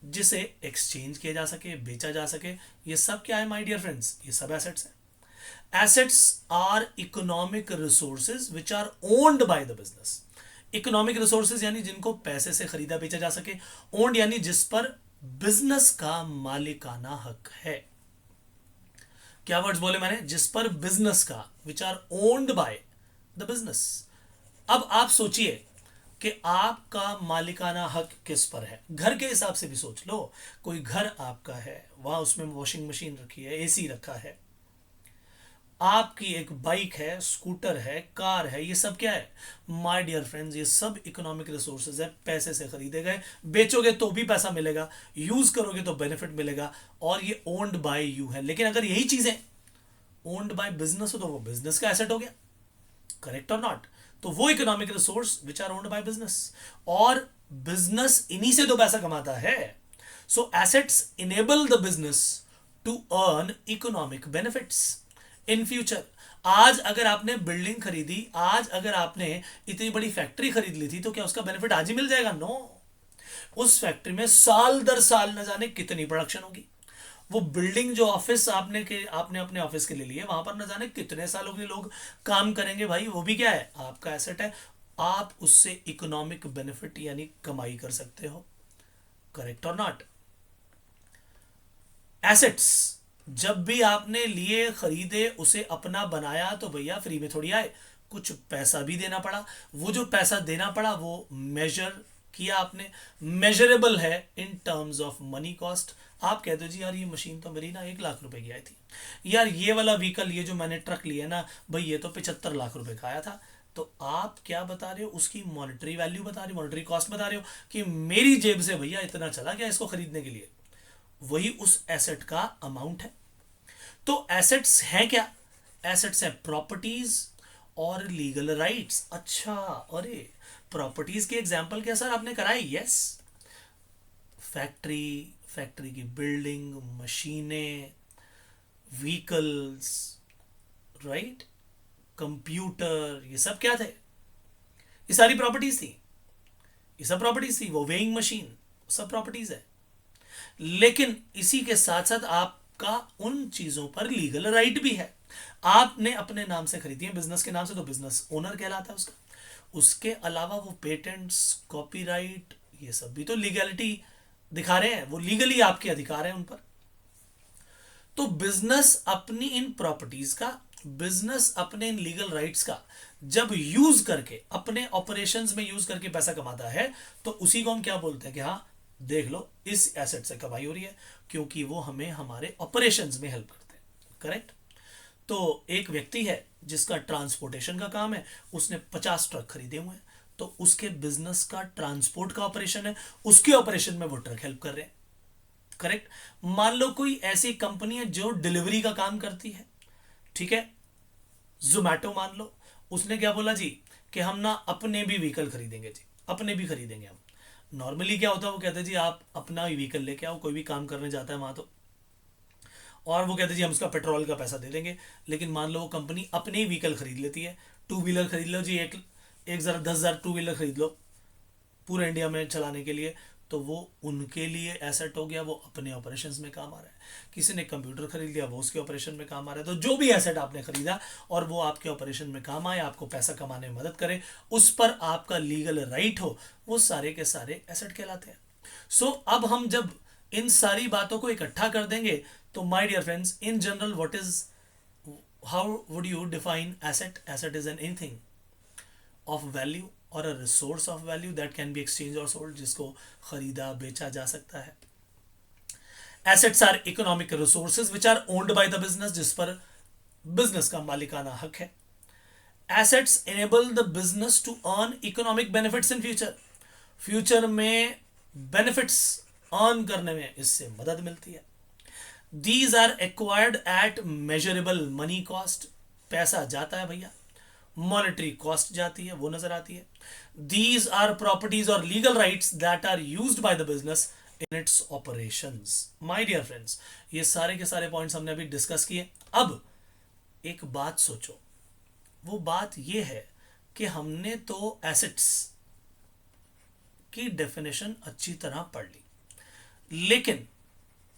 जिसे एक्सचेंज किया जा सके, बेचा जा सके, ये सब क्या है माय डियर फ्रेंड्स? ये सब एसेट्स हैं। Assets are economic resources which are owned by the business. Economic resources यानी जिनको पैसे से खरीदा बेचा जा सके, ओन्ड यानी जिस पर बिजनेस का मालिकाना हक है। क्या वर्ड्स बोले मैंने? जिस पर बिजनेस का, which are owned by the business. अब आप सोचिए कि आपका मालिकाना हक किस पर है। घर के हिसाब से भी सोच लो, कोई घर आपका है, वहां उसमें वॉशिंग मशीन रखी है, एसी रखा है, आपकी एक बाइक है, स्कूटर है, कार है, ये सब क्या है माय डियर फ्रेंड्स? ये सब इकोनॉमिक रिसोर्सेज है, पैसे से खरीदे गए, बेचोगे तो भी पैसा मिलेगा, यूज करोगे तो बेनिफिट मिलेगा, और ये ओन्ड बाय यू है। लेकिन अगर यही चीजें ओन्ड बाय बिजनेस हो तो वो बिजनेस का एसेट हो गया, करेक्ट और नॉट? तो वो economic resource which are owned by business, और बिजनेस इन्हीं से तो पैसा कमाता है। So assets enable the business to earn economic benefits in future. आज अगर आपने बिल्डिंग खरीदी, आज अगर आपने इतनी बड़ी फैक्ट्री खरीद ली थी, तो क्या उसका बेनिफिट आज ही मिल जाएगा? नो। उस फैक्ट्री में साल दर साल न जाने कितनी प्रोडक्शन होगी। वो बिल्डिंग जो ऑफिस आपने अपने ऑफिस के लिए लिए, वहां पर न जाने कितने सालों के लिए लोग काम करेंगे भाई। वो भी क्या है? आपका एसेट है। आप उससे इकोनॉमिक बेनिफिट यानी कमाई कर सकते हो, करेक्ट और नॉट? एसेट्स जब भी आपने लिए, खरीदे, उसे अपना बनाया, तो भैया फ्री में थोड़ी आए, कुछ पैसा भी देना पड़ा। वो जो पैसा देना पड़ा वो मेजर किया आपने, मेजरेबल है in terms of money cost. आप कहते हो जी यार ये मशीन तो मेरी ना 1 लाख रुपए की आई थी, यार ये वाला व्हीकल, ये जो मैंने ट्रक लिया ना भाई, ये तो 75 लाख रुपए का आया था। तो आप क्या बता रहे हो? उसकी मॉनेटरी वैल्यू बता रहे हो, मॉनेटरी कॉस्ट बता रहे हो कि मेरी जेब से भैया इतना चला गया इसको खरीदने के लिए। वही उस एसेट का अमाउंट है। तो एसेट्स हैं क्या? एसेट्स है प्रॉपर्टीज और लीगल राइट्स। अच्छा, अरे प्रॉपर्टीज की एग्जांपल क्या सर आपने कराई? यस, फैक्ट्री, फैक्ट्री की बिल्डिंग, मशीनें, व्हीकल्स, राइट, कंप्यूटर, ये सब क्या थे? ये सारी प्रॉपर्टीज थी, ये सब प्रॉपर्टीज थी। वो वेइंग मशीन, सब प्रॉपर्टीज है। लेकिन इसी के साथ साथ आपका उन चीजों पर लीगल राइट भी है। आपने अपने नाम से खरीदी है, बिजनेस के नाम से, तो बिजनेस ओनर कहलाता है उसका। उसके अलावा वो पेटेंट्स, कॉपीराइट, ये सब भी तो लीगलिटी दिखा रहे हैं, वो लीगली आपके अधिकार है उन पर। तो बिजनेस अपनी इन प्रॉपर्टीज का, बिजनेस अपने इन लीगल राइट्स का जब यूज करके, अपने ऑपरेशंस में यूज करके पैसा कमाता है, तो उसी को हम क्या बोलते हैं कि हाँ देख लो इस एसेट से कमाई हो रही है, क्योंकि वो हमें हमारे ऑपरेशंस में हेल्प करते हैं, करेक्ट? तो एक व्यक्ति है जिसका ट्रांसपोर्टेशन का काम है, उसने 50 ट्रक खरीदे हुए हैं, तो उसके बिजनेस का ट्रांसपोर्ट का ऑपरेशन है, उसके ऑपरेशन में वो ट्रक हेल्प कर रहे हैं, करेक्ट? मान लो कोई ऐसी कंपनी है जो डिलीवरी का काम करती है, ठीक है, जोमैटो मान लो, उसने क्या बोला जी कि हम ना अपने भी व्हीकल खरीदेंगे जी, अपने भी खरीदेंगे हम। नॉर्मली क्या होता है, वो कहते हैं जी आप अपना ही व्हीकल लेके आओ, कोई भी काम करने जाता है वहां तो, और वो कहते हैं जी हम उसका पेट्रोल का पैसा दे देंगे। लेकिन मान लो वो कंपनी अपने ही व्हीकल खरीद लेती है, टू व्हीलर खरीद लो जी, एक एक ज़रा 10,000 टू व्हीलर खरीद लो पूरे इंडिया में चलाने के लिए, तो वो उनके लिए एसेट हो गया, वो अपने ऑपरेशंस में काम आ रहा है। किसी ने कंप्यूटर खरीद लिया, वो उसके ऑपरेशन में काम आ रहा है। तो जो भी एसेट आपने खरीदा और वो आपके ऑपरेशन में काम आए, आपको पैसा कमाने में मदद करे, उस पर आपका लीगल राइट हो, वो सारे के सारे एसेट कहलाते हैं। सो अब हम जब इन सारी बातों को इकट्ठा कर देंगे, तो my dear friends, in general what is, how would you define asset? Asset is an anything of value or a resource of value that can be exchange or sold, जिसको खरीदा बेचा जा सकता है। Assets are economic resources which are owned by the business, जिस पर business का मालिकाना हक है। Assets enable the business to earn economic benefits in future, future में बेनिफिट्स अर्न करने में इससे मदद मिलती है। These are acquired at measurable money cost, पैसा जाता है भैया, मॉनेटरी कॉस्ट जाती है, वो नजर आती है। दीज आर प्रॉपर्टीज और legal rights that are used by the business in its operations. My dear friends, ये सारे के सारे पॉइंट्स हमने अभी डिस्कस किए। अब एक बात सोचो, वो बात ये है कि हमने तो एसेट्स की डेफिनेशन अच्छी तरह पढ़ ली, लेकिन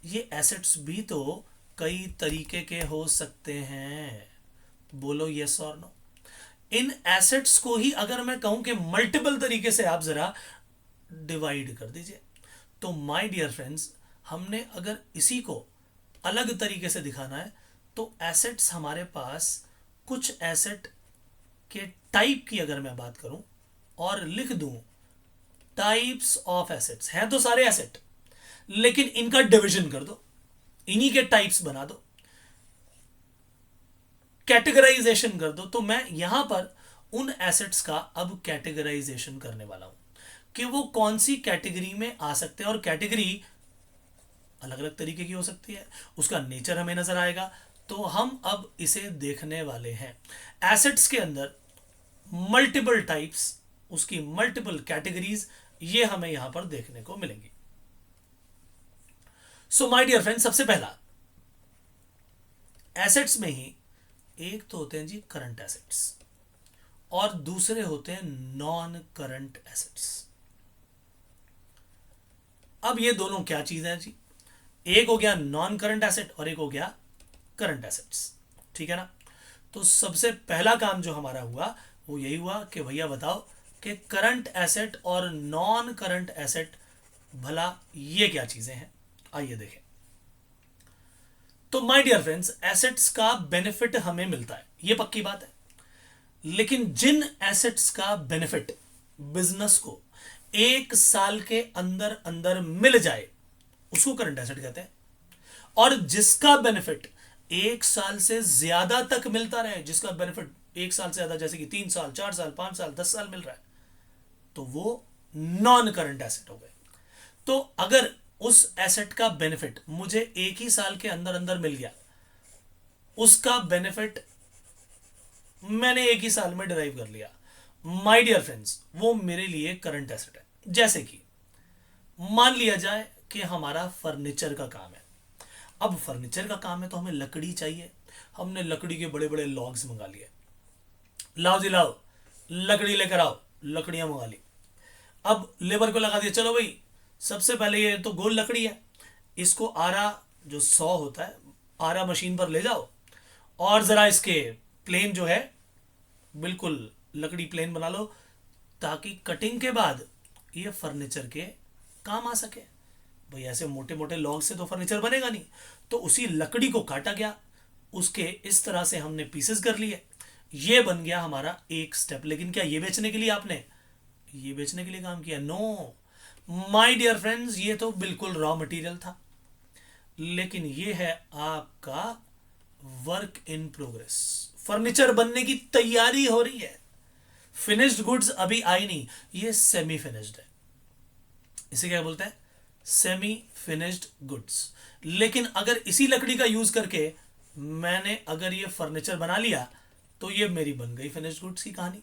ये एसेट्स भी तो कई तरीके के हो सकते हैं। बोलो यस और नो। इन एसेट्स को ही अगर मैं कहूं कि मल्टीपल तरीके से आप जरा डिवाइड कर दीजिए, तो माय डियर फ्रेंड्स, हमने अगर इसी को अलग तरीके से दिखाना है तो एसेट्स हमारे पास, कुछ एसेट के टाइप की अगर मैं बात करूं और लिख दूं टाइप्स ऑफ एसेट्स, हैं तो सारे एसेट, लेकिन इनका डिवीजन कर दो, इन्हीं के टाइप्स बना दो, कैटेगराइजेशन कर दो। तो मैं यहां पर उन एसेट्स का अब कैटेगराइजेशन करने वाला हूं कि वो कौन सी कैटेगरी में आ सकते हैं, और कैटेगरी अलग अलग तरीके की हो सकती है, उसका नेचर हमें नजर आएगा। तो हम अब इसे देखने वाले हैं। एसेट्स के अंदर मल्टीपल टाइप्स, उसकी मल्टीपल कैटेगरीज, ये हमें यहां पर देखने को मिलेंगी। सो माय डियर फ्रेंड, सबसे पहला एसेट्स में ही एक तो होते हैं जी करंट एसेट्स, और दूसरे होते हैं नॉन करंट एसेट्स। अब ये दोनों क्या चीज है जी? एक हो गया नॉन करंट एसेट और एक हो गया करंट एसेट्स, ठीक है ना? तो सबसे पहला काम जो हमारा हुआ वो यही हुआ कि भैया बताओ कि करंट एसेट और नॉन करंट एसेट भला ये क्या चीजें हैं। आइए देखें। तो माय डियर फ्रेंड्स, एसेट्स का बेनिफिट हमें मिलता है, ये पक्की बात है, लेकिन जिन एसेट्स का बेनिफिट बिजनेस को 1 साल के अंदर अंदर मिल जाए उसको करंट एसेट कहते हैं, और जिसका बेनिफिट 1 साल से ज्यादा तक मिलता रहे, जिसका बेनिफिट 1 साल से ज्यादा, जैसे कि 3 साल, 4 साल, 5 साल, 10 साल मिल रहा है, तो वो नॉन करंट एसेट हो गए। तो अगर उस एसेट का बेनिफिट मुझे 1 ही साल के अंदर अंदर मिल गया, उसका बेनिफिट मैंने 1 ही साल में डिराइव कर लिया, माय डियर फ्रेंड्स, वो मेरे लिए करंट एसेट है। जैसे कि मान लिया जाए कि हमारा फर्नीचर का काम है। अब फर्नीचर का काम है तो हमें लकड़ी चाहिए, हमने लकड़ी के बड़े बड़े लॉग्स मंगा लिए, लाओ जी लाओ, लकड़ी लेकर आओ, लकड़ियां मंगा ली। अब लेबर को लगा दिया, चलो भाई सबसे पहले ये तो गोल लकड़ी है, इसको आरा जो 100 होता है, आरा मशीन पर ले जाओ और जरा इसके प्लेन जो है बिल्कुल लकड़ी प्लेन बना लो, ताकि कटिंग के बाद ये फर्नीचर के काम आ सके। भाई ऐसे मोटे मोटे लॉग से तो फर्नीचर बनेगा नहीं, तो उसी लकड़ी को काटा गया, उसके इस तरह से हमने पीसेस कर लिए, ये बन गया हमारा एक स्टेप। लेकिन क्या ये बेचने के लिए आपने ये बेचने के लिए काम किया? नो माय डियर फ्रेंड्स, ये तो बिल्कुल रॉ मटेरियल था, लेकिन ये है आपका वर्क इन प्रोग्रेस। फर्नीचर बनने की तैयारी हो रही है, फिनिश्ड गुड्स अभी आई नहीं, ये सेमी फिनिश्ड है। इसे क्या बोलते हैं? Semi finished goods. लेकिन अगर इसी लकड़ी का यूज करके मैंने अगर ये फर्नीचर बना लिया, तो ये मेरी बन गई फिनिश्ड गुड्स की कहानी।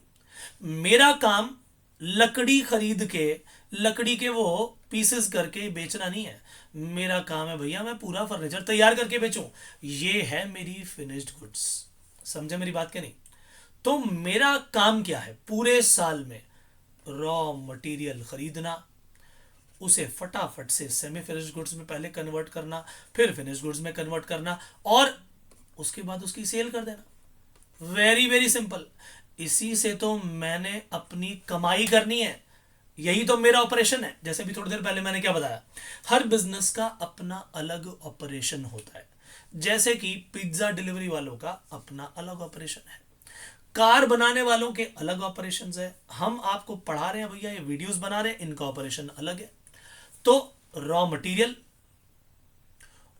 मेरा काम लकड़ी खरीद के, लकड़ी के वो पीसेस करके बेचना नहीं है, मेरा काम है भैया मैं पूरा फर्नीचर तैयार करके बेचूं, ये है मेरी फिनिश्ड गुड्स। समझे मेरी बात के नहीं? तो मेरा काम क्या है पूरे साल में? रॉ मटेरियल खरीदना, उसे फटाफट से सेमी फिनिश्ड गुड्स में पहले कन्वर्ट करना, फिर फिनिश्ड गुड्स में कन्वर्ट करना, और उसके बाद उसकी सेल कर देना। Very very simple. इसी से तो मैंने अपनी कमाई करनी है, यही तो मेरा ऑपरेशन है। जैसे भी थोड़ी देर पहले मैंने क्या बताया, हर बिजनेस का अपना अलग ऑपरेशन होता है। जैसे कि पिज्जा डिलीवरी वालों का अपना अलग ऑपरेशन है, कार बनाने वालों के अलग ऑपरेशंस है, हम आपको पढ़ा रहे हैं भैया, ये वीडियोस बना रहे हैं, इनका ऑपरेशन अलग है। तो रॉ मटेरियल,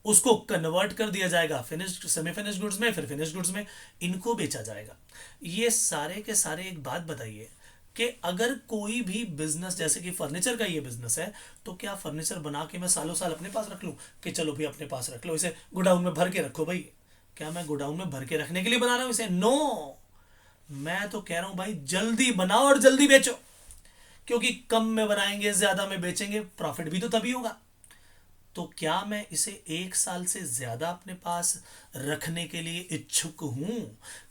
उसको कन्वर्ट कर दिया जाएगा फिनिश्ड सेमी फिनिश्ड गुड्स में, फिर फिनिश्ड गुड्स में इनको बेचा जाएगा। ये सारे के सारे, एक बात बताइए, कि अगर कोई भी बिजनेस, जैसे कि फर्नीचर का ये बिजनेस है, तो क्या फर्नीचर बना के मैं सालों साल अपने पास रख लूं कि चलो भाई अपने पास रख लो, इसे गोडाउन में भर के रखो भाई? क्या मैं गोडाउन में भर के रखने के लिए बना रहा हूं इसे? नो, मैं तो कह रहा हूं भाई जल्दी बनाओ और जल्दी बेचो, क्योंकि कम में बनाएंगे ज्यादा में बेचेंगे, प्रॉफिट भी तो तभी होगा। तो क्या मैं इसे 1 साल से ज्यादा अपने पास रखने के लिए इच्छुक हूं?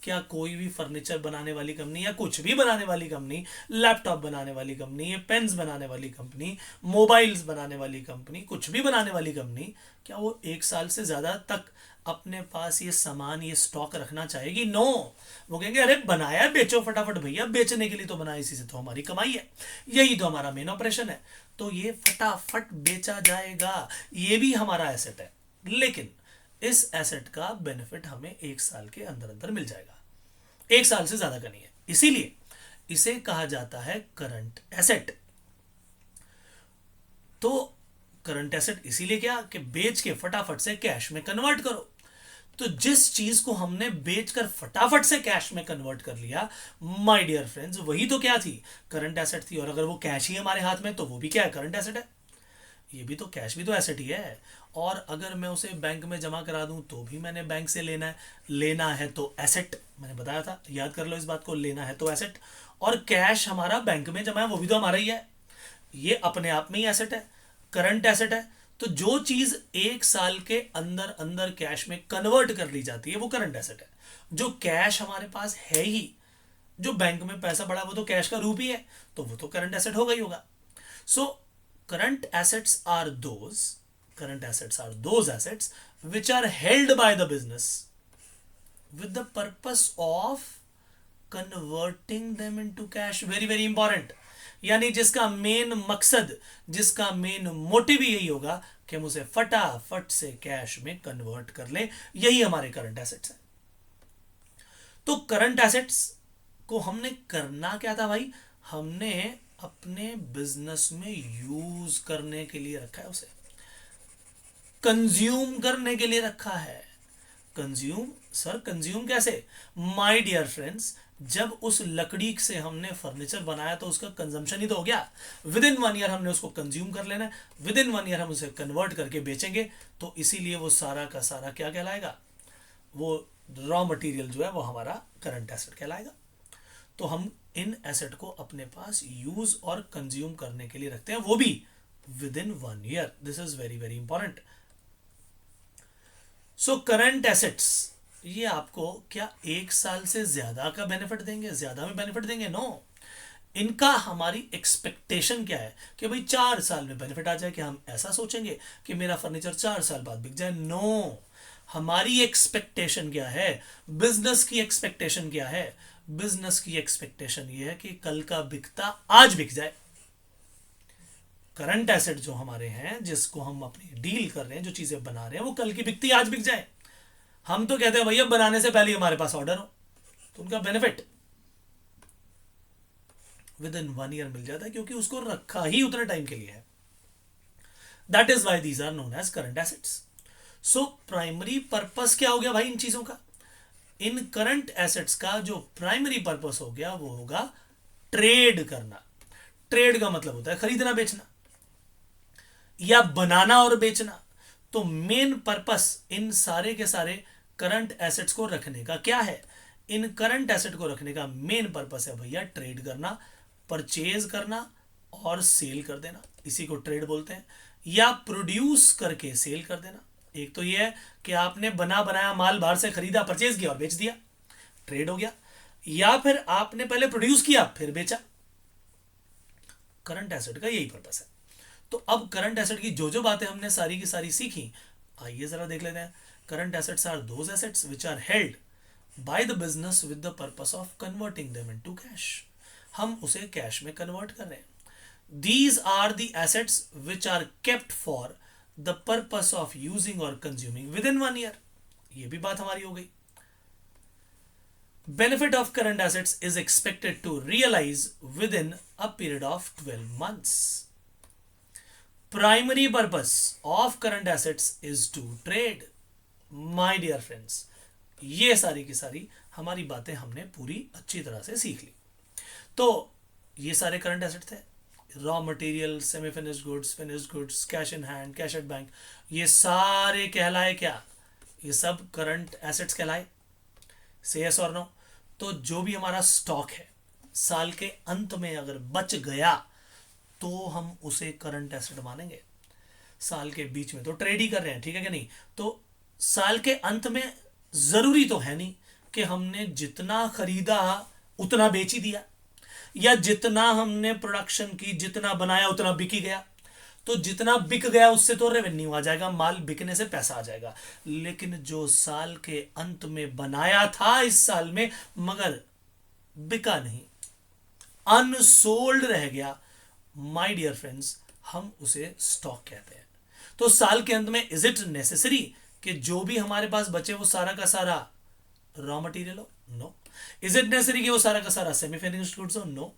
क्या कोई भी फर्नीचर बनाने वाली कंपनी या कुछ भी बनाने वाली कंपनी, लैपटॉप बनाने वाली कंपनी, पेन्स बनाने वाली कंपनी, मोबाइल्स बनाने वाली कंपनी, कुछ भी बनाने वाली कंपनी, क्या वो 1 साल से ज्यादा तक अपने पास ये सामान, ये स्टॉक रखना चाहेगी? नो। वो कहेंगे अरे बनाया बेचो फटाफट भैया, बेचने के लिए तो बनाया, इसी से तो हमारी कमाई है, यही तो हमारा मेन ऑपरेशन है, तो ये फटाफट बेचा जाएगा, ये भी हमारा एसेट है। लेकिन इस एसेट का बेनिफिट हमें 1 साल के अंदर अंदर मिल जाएगा, 1 साल से ज्यादा का नहीं है, इसीलिए इसे कहा जाता है करंट एसेट। तो करंट एसेट इसीलिए क्या कि बेच के फटाफट से कैश में कन्वर्ट करो। तो जिस चीज को हमने बेचकर फटाफट से कैश में कन्वर्ट कर लिया, माय डियर फ्रेंड्स, वही तो क्या थी? करंट एसेट थी। और अगर वो कैश ही हमारे हाथ में, तो वो भी क्या है? करंट एसेट है। ये भी तो, कैश भी तो एसेट ही है। और अगर मैं उसे बैंक में जमा करा दूं तो भी मैंने बैंक से लेना है, लेना है तो एसेट, मैंने बताया था, याद कर लो इस बात को, लेना है तो एसेट। और कैश हमारा बैंक में जमा है, वो भी तो हमारा ही है, ये अपने आप में ही एसेट है, करंट एसेट है। तो जो चीज 1 साल के अंदर अंदर कैश में कन्वर्ट कर ली जाती है वो करंट एसेट है। जो कैश हमारे पास है ही, जो बैंक में पैसा पड़ा वो तो कैश का रूप ही है, तो वो तो करंट एसेट होगा ही होगा। So current assets are those, current assets are those assets which are held by the business with the purpose of converting them into cash. very very important, यानी जिसका मेन मकसद, जिसका मेन मोटिव यही होगा कि हम उसे फटाफट से कैश में कन्वर्ट कर ले, यही हमारे करंट एसेट्स हैं। तो करंट एसेट्स को हमने करना क्या था भाई? हमने अपने बिजनेस में यूज करने के लिए रखा है, उसे कंज्यूम करने के लिए रखा है। कंज्यूम सर, कंज्यूम कैसे? माय डियर फ्रेंड्स, जब उस लकड़ी से हमने फर्नीचर बनाया तो उसका कंजम्पशन ही तो हो गया। विद इन 1 ईयर हमने उसको कंज्यूम कर लेना है, विद इन 1 ईयर हम उसे कन्वर्ट करके बेचेंगे, तो इसीलिए वो सारा का सारा क्या कहलाएगा? वो रॉ मटेरियल जो है वो हमारा करंट एसेट कहलाएगा। तो हम इन एसेट को अपने पास यूज और कंज्यूम करने के लिए रखते हैं, वो भी with in 1 year. This is very very important. So current assets ये आपको क्या 1 साल से ज्यादा का बेनिफिट देंगे, ज्यादा में बेनिफिट देंगे? नो। इनका हमारी एक्सपेक्टेशन क्या है कि भाई 4 साल में बेनिफिट आ जाए, कि हम ऐसा सोचेंगे कि मेरा फर्नीचर 4 साल बाद बिक जाए? नो। हमारी एक्सपेक्टेशन क्या है? बिजनेस की एक्सपेक्टेशन क्या है? बिजनेस की एक्सपेक्टेशन ये है कि कल का बिकता आज बिक जाए। करंट एसेट जो हमारे हैं, जिसको हम अपनी डील कर रहे हैं, जो चीजें बना रहे हैं, वो कल की बिकती आज बिक जाए। हम तो कहते हैं भैया बनाने से पहले हमारे पास ऑर्डर हो, तो उनका बेनिफिट विद इन 1 ईयर मिल जाता है, क्योंकि उसको रखा ही उतने टाइम के लिए है। That is why these are known as current assets. So primary purpose क्या हो गया भाई इन चीजों का? इन करंट एसेट्स का जो प्राइमरी पर्पस हो गया वो होगा ट्रेड करना। ट्रेड का मतलब होता है खरीदना बेचना या बनाना और बेचना। तो मेन पर्पस इन सारे के सारे करंट एसेट्स को रखने का क्या है? इन करंट एसेट को रखने का मेन पर्पस है भैया ट्रेड करना, परचेज करना और सेल कर देना, इसी को ट्रेड बोलते हैं। या प्रोड्यूस करके सेल कर देना। एक तो यह है कि आपने बना बनाया माल बाहर से खरीदा, परचेज किया और बेच दिया, ट्रेड हो गया। या फिर आपने पहले प्रोड्यूस किया फिर बेचा। करंट एसेट का यही पर्पस है। तो अब करंट एसेट की जो जो बातें हमने सारी की सारी सीखी, आइए जरा देख लेते हैं। Current assets are those assets which are held by the business with the purpose of converting them into cash. हम उसे कैश में कन्वर्ट कर रहे हैं। These are the assets which are kept for the purpose of using और consuming within 1 year. ये भी बात हमारी हो गई। Benefit of current assets is expected to realize within a period of 12 months. Primary purpose of current assets is to trade. My dear friends, ये सारी की सारी हमारी बातें हमने पूरी अच्छी तरह से सीख ली। तो ये सारे करंट एसेट थे। Raw material, semi finished goods, cash in hand, cash at bank, ये सारे कहलाए क्या? ये सब करंट एसेट्स कहलाए। से यस और नो? तो जो भी हमारा स्टॉक है साल के अंत में अगर बच गया तो हम उसे करंट एसेट मानेंगे। साल के बीच में तो ट्रेड ही कर रहे हैं, ठीक है कि नहीं? तो साल के अंत में जरूरी तो है नहीं कि हमने जितना खरीदा उतना बेच ही दिया, या जितना हमने प्रोडक्शन की, जितना बनाया उतना बिक ही गया। तो जितना बिक गया उससे तो रेवेन्यू आ जाएगा, माल बिकने से पैसा आ जाएगा। लेकिन जो साल के अंत में बनाया था इस साल में मगर बिका नहीं, अनसोल्ड रह गया, माय डियर फ्रेंड्स, हम उसे स्टॉक कहते हैं। तो साल के अंत में इज इट नेसेसरी कि जो भी हमारे पास बचे वो सारा का सारा रॉ मटेरियल हो? नो। इज इट नेसेसरी कि वो सारा का सारा सेमी फिनिश्ड गुड्स हो? नो।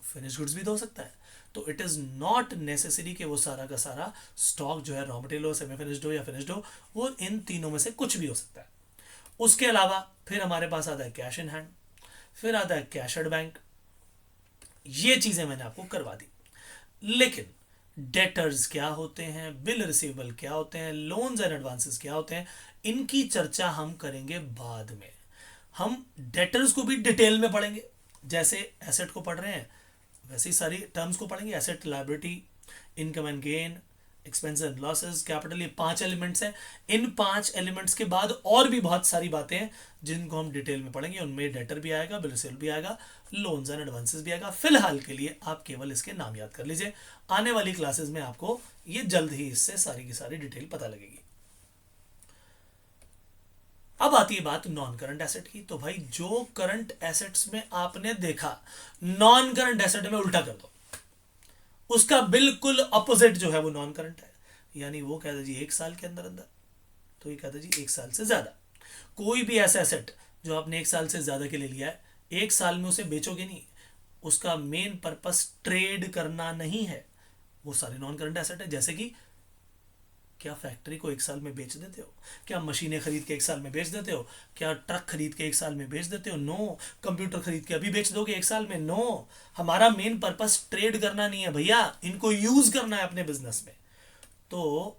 फिनिश गुड्स भी तो हो सकता है। तो इट इज नॉट नेसेसरी कि वो सारा का सारा स्टॉक जो है रॉ मटेरियल हो, सेमी फिनिश्ड हो या फिनिश्ड हो, वो इन तीनों में से कुछ भी हो सकता है। उसके अलावा फिर हमारे पास आता है कैश इन हैंड, फिर आता है कैश एट बैंक। ये चीजें मैंने आपको करवा दी। लेकिन डेटर्स क्या होते हैं, बिल रिसीवेबल क्या होते हैं, लोन्स एंड एडवांसेस क्या होते हैं, इनकी चर्चा हम करेंगे बाद में। हम डेटर्स को भी डिटेल में पढ़ेंगे, जैसे एसेट को पढ़ रहे हैं वैसे ही सारी टर्म्स को पढ़ेंगे। Asset, liability, income and gain, expense and losses, capital, ये 5 एलिमेंट्स हैं। इन 5 एलिमेंट्स के बाद और भी बहुत सारी बातें हैं जिनको हम डिटेल में पढ़ेंगे। उनमें डेटर भी आएगा, बिल रिसीवेबल भी आएगा, लोन्स एंड एडवांसेस भी आएगा। फिलहाल के लिए आप केवल इसके नाम याद कर लीजिए, आने वाली क्लासेस में आपको ये जल्द ही इससे सारी की सारी डिटेल पता लगेगी। अब आती है बात नॉन करंट एसेट की। तो भाई जो करंट एसेट्स में आपने देखा, नॉन करंट एसेट में उल्टा कर दो, उसका बिल्कुल अपोजिट जो है वो नॉन करंट है। यानी वो कहता जी 1 साल के अंदर अंदर, तो ये कहता जी 1 साल से ज्यादा। कोई भी ऐसा एसेट जो आपने 1 साल से ज्यादा के लिए लिया है, 1 साल में उसे बेचोगे नहीं, उसका मेन पर्पस ट्रेड करना नहीं है, वो सारे नॉन करंट एसेट है। जैसे कि क्या फैक्ट्री को 1 साल में बेच देते हो? क्या मशीनें खरीद के 1 साल में बेच देते हो? क्या ट्रक खरीद के 1 साल में बेच देते हो? नो। कंप्यूटर खरीद के अभी बेच दोगे 1 साल में? नो। हमारा मेन पर्पस ट्रेड करना नहीं है भैया, इनको यूज करना है अपने बिजनेस में। तो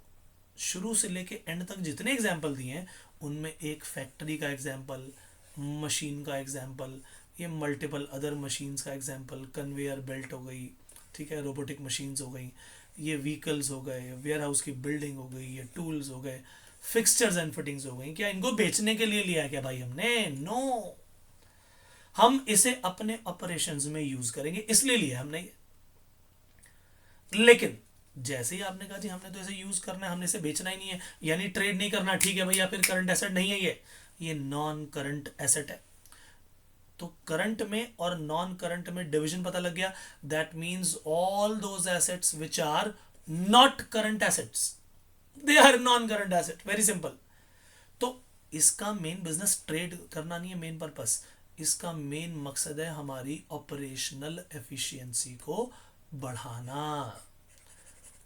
शुरू से लेके एंड तक जितने एग्जाम्पल दिए हैं उनमें एक फैक्ट्री का एग्जाम्पल, मशीन का एग्जाम्पल, ये मल्टीपल अदर मशीन्स का एग्जाम्पल, कन्वेयर बेल्ट हो गई, ठीक है, रोबोटिक मशीन्स हो गई, ये व्हीकल्स हो गए, वेयर हाउस की बिल्डिंग हो गई, ये टूल्स हो गए, फिक्सचर्स एंड फिटिंग्स हो गई। क्या इनको बेचने के लिए लिया क्या भाई हमने? नो। हम इसे अपने ऑपरेशंस में यूज करेंगे इसलिए लिया हमने ये। लेकिन जैसे ही आपने कहा जी हमने तो इसे यूज करना है, हमने इसे बेचना ही नहीं है, यानी ट्रेड नहीं करना, ठीक है भैया, फिर करंट एसेट नहीं है ये नॉन करंट एसेट है। तो करंट में और नॉन करंट में डिवीजन पता लग गया। That means all those assets which are not current assets, they are non current asset, very simple. तो इसका मेन बिजनेस ट्रेड करना नहीं है, मेन पर्पस, इसका मेन मकसद है हमारी ऑपरेशनल एफिशिएंसी को बढ़ाना,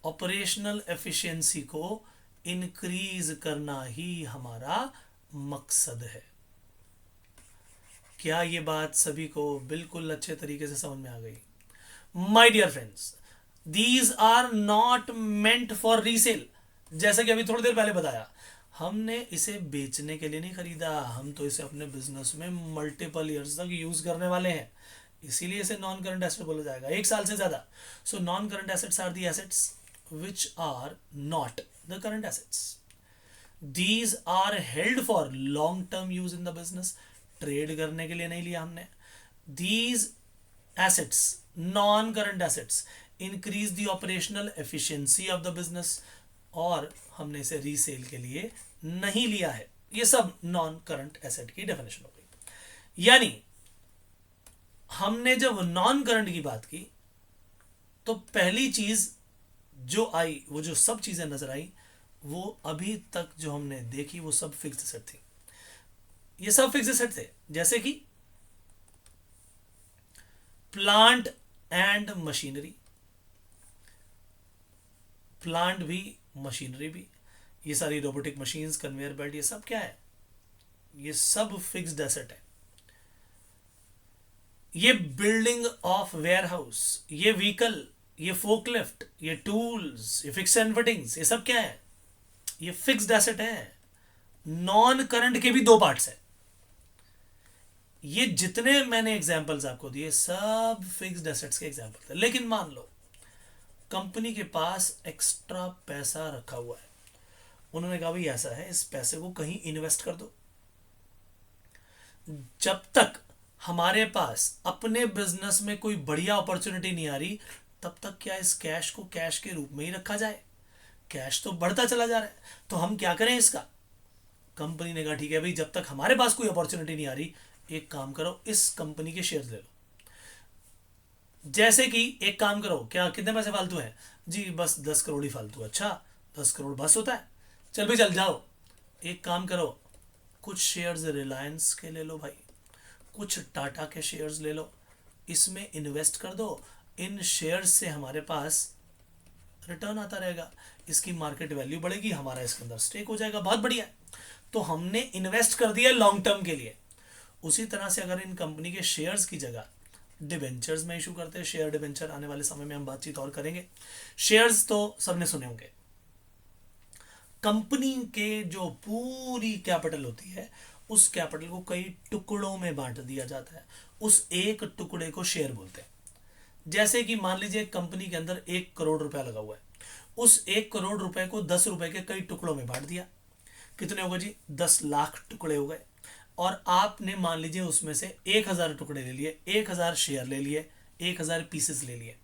ऑपरेशनल एफिशिएंसी को इंक्रीज करना ही हमारा मकसद है। क्या ये बात सभी को बिल्कुल अच्छे तरीके से समझ में आ गई? My dear friends, these are not meant for resale. जैसा कि अभी थोड़ी देर पहले बताया, हमने इसे बेचने के लिए नहीं खरीदा, हम तो इसे अपने बिजनेस में मल्टीपल ईयर्स तक यूज करने वाले हैं, इसीलिए इसे नॉन करंट एसेट बोला जाएगा, 1 साल से ज्यादा। So non current assets are the assets which are not the current assets. These are held for long term use in the business, trade करने के लिए नहीं लिया हमने। These assets, non current assets, increase the operational efficiency of the business, और हमने इसे resale के लिए नहीं लिया है। ये सब नॉन करंट एसेट की डेफिनेशन हो गई। यानी हमने जब नॉन करंट की बात की तो पहली चीज जो आई, वो जो सब चीजें नजर आई, वो अभी तक जो हमने देखी वो सब फिक्स्ड एसेट थी। ये सब फिक्स्ड एसेट थे, जैसे कि प्लांट एंड मशीनरी, प्लांट भी मशीनरी भी, ये सारी रोबोटिक मशीन्स, कन्वेयर बेल्ट, ये सब क्या है? ये सब फिक्स्ड एसेट है। ये बिल्डिंग ऑफ वेयर हाउस, ये व्हीकल, ये फोकलिफ्ट, ये टूल्स, ये फिक्स एंड फिटिंग्स, ये सब क्या है? ये फिक्स्ड एसेट है। नॉन करंट के भी दो पार्ट्स है। ये जितने मैंने एग्जांपल्स आपको दिए सब फिक्स्ड एसेट्स के एग्जांपल थे। लेकिन मान लो कंपनी के पास एक्स्ट्रा पैसा रखा हुआ है, उन्होंने कहा भाई ऐसा है, इस पैसे को कहीं इन्वेस्ट कर दो। जब तक हमारे पास अपने बिजनेस में कोई बढ़िया अपॉर्चुनिटी नहीं आ रही, तब तक क्या इस कैश को कैश के रूप में ही रखा जाए? कैश तो बढ़ता चला जा रहा है, तो हम क्या करें इसका? कंपनी ने कहा ठीक है भाई, जब तक हमारे पास कोई अपॉर्चुनिटी नहीं आ रही, एक काम करो, इस कंपनी के शेयर ले लो। जैसे कि एक काम करो, क्या कितने पैसे फालतू हैं जी? बस 10 करोड़ ही फालतू। अच्छा, 10 करोड़ बस होता है? चल भाई चल जाओ, एक काम करो, कुछ शेयर्स रिलायंस के ले लो भाई, कुछ टाटा के शेयर्स ले लो, इसमें इन्वेस्ट कर दो। इन शेयर्स से हमारे पास रिटर्न आता रहेगा, इसकी मार्केट वैल्यू बढ़ेगी, हमारा इसके अंदर स्टेक हो जाएगा। बहुत बढ़िया। तो हमने इन्वेस्ट कर दिया लॉन्ग टर्म के लिए। उसी तरह से अगर इन कंपनी के शेयर्स की जगह डिवेंचर्स में इशू करते हैं, शेयर डिवेंचर आने वाले समय में हम बातचीत और करेंगे। शेयर्स तो सबने सुने होंगे। कंपनी के जो पूरी कैपिटल होती है, उस कैपिटल को कई टुकड़ों में बांट दिया जाता है, उस एक टुकड़े को शेयर बोलते हैं। जैसे कि मान लीजिए कंपनी के अंदर 1 करोड़ रुपया लगा हुआ है, उस 1 करोड़ रुपए को 10 रुपए के कई टुकड़ों में बांट दिया। कितने हो गए जी? 10 लाख टुकड़े हो गए। और आपने मान लीजिए उसमें से 1,000 टुकड़े ले लिए, 1,000 शेयर ले लिए, 1,000 पीसेस ले लिए।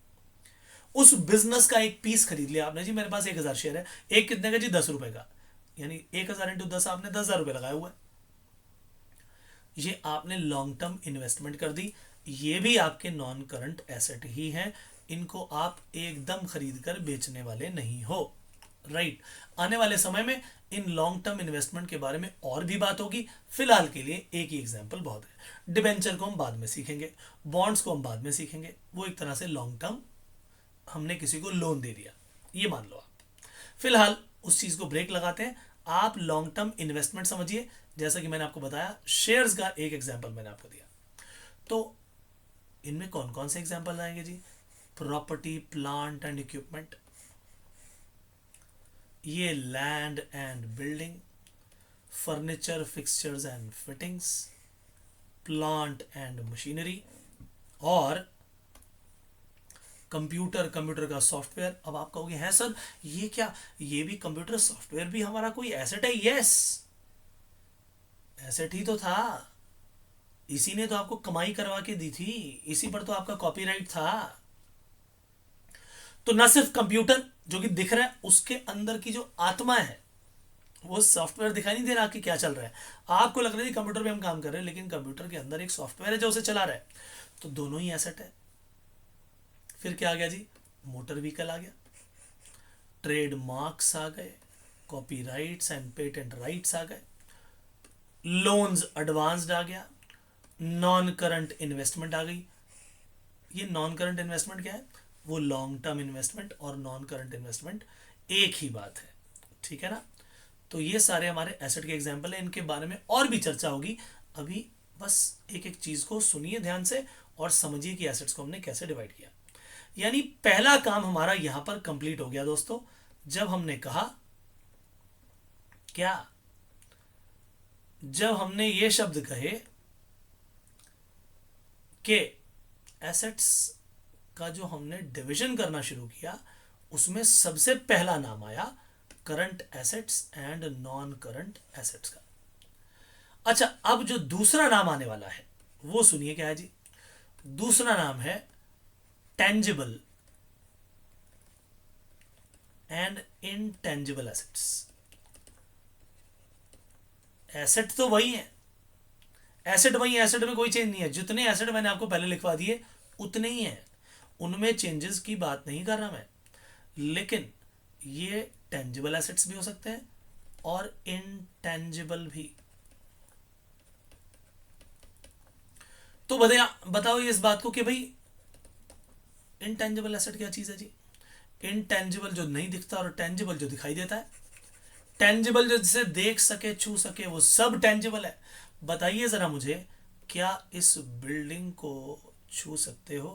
उस बिजनेस का एक पीस खरीद लिया आपने जी, मेरे पास 1,000 शेयर है, एक कितने का जी? 10 रुपए का। यानी 1,000 इंटू 10, आपने 10,000 रुपए लगाया हुआ है। ये आपने लॉन्ग टर्म इन्वेस्टमेंट कर दी। ये भी आपके नॉन करंट एसेट ही हैं, इनको आप एकदम खरीद कर बेचने वाले नहीं हो। राइट। आने वाले समय में इन लॉन्ग टर्म इन्वेस्टमेंट के बारे में और भी बात होगी। फिलहाल के लिए एक ही एग्जांपल बहुत है। डिबेंचर को हम बाद में सीखेंगे, बॉन्ड्स को हम बाद में सीखेंगे। वो एक तरह से लॉन्ग टर्म, हमने किसी को लोन दे दिया, ये मान लो आप। फिलहाल उस चीज को ब्रेक लगाते हैं। आप लॉन्ग टर्म इन्वेस्टमेंट समझिए। जैसा कि मैंने आपको बताया, शेयर्स का एक एग्जांपल मैंने आपको दिया। तो इनमें कौन कौन से एग्जांपल आएंगे जी? प्रॉपर्टी, प्लांट एंड इक्विपमेंट, ये land and building, furniture, fixtures and fittings, plant and machinery, और कंप्यूटर, कंप्यूटर का सॉफ्टवेयर। अब आप कहोगे हैं सर ये क्या, ये भी कंप्यूटर सॉफ्टवेयर भी हमारा कोई एसेट है? यस, एसेट ही तो था, इसी ने तो आपको कमाई करवा के दी थी, इसी पर तो आपका कॉपीराइट था। तो न सिर्फ कंप्यूटर जो कि दिख रहा है, उसके अंदर की जो आत्मा है, वो सॉफ्टवेयर दिखाई नहीं दे रहा कि क्या चल रहा है। आपको लग रहा है कंप्यूटर पे हम काम कर रहे हैं, लेकिन कंप्यूटर के अंदर एक सॉफ्टवेयर है जो उसे चला रहा है। तो दोनों ही एसेट है। फिर क्या आ गया जी? मोटर व्हीकल आ गया, ट्रेड मार्क्स आ गए, कॉपीराइट्स एंड पेटेंट राइट्स आ गए, लोन्स एडवांस्ड आ गया, नॉन करंट इन्वेस्टमेंट आ गई। ये नॉन करंट इन्वेस्टमेंट क्या है? वो लॉन्ग टर्म इन्वेस्टमेंट और नॉन करंट इन्वेस्टमेंट एक ही बात है। ठीक है ना? तो ये सारे हमारे एसेट के एग्जाम्पल हैं, इनके बारे में और भी चर्चा होगी। अभी बस एक एक चीज को सुनिए ध्यान से और समझिए कि एसेट्स को हमने कैसे डिवाइड किया। यानी पहला काम हमारा यहां पर कंप्लीट हो गया दोस्तों, जब हमने कहा क्या, जब हमने ये शब्द कहे कि एसेट्स का जो हमने डिवीजन करना शुरू किया, उसमें सबसे पहला नाम आया current assets and non current assets का। अच्छा, अब जो दूसरा नाम आने वाला है वो सुनिए क्या है जी। दूसरा नाम है tangible and intangible assets. Asset तो वही है, एसेट वही है, एसेट में कोई चेंज नहीं है। जितने एसेट मैंने आपको पहले लिखवा दिए उतने ही हैं, उनमें चेंजेस की बात नहीं कर रहा मैं। लेकिन ये टेंजिबल एसेट्स भी हो सकते हैं और इनटेंजिबल भी। तो बताओ इस बात को कि भाई इनटेंजिबल एसेट क्या चीज है जी? इनटेंजिबल जो नहीं दिखता और टेंजिबल जो दिखाई देता है। टेंजिबल जो जिसे देख सके, छू सके, वो सब टेंजिबल है। बताइए जरा मुझे, क्या इस बिल्डिंग को छू सकते हो,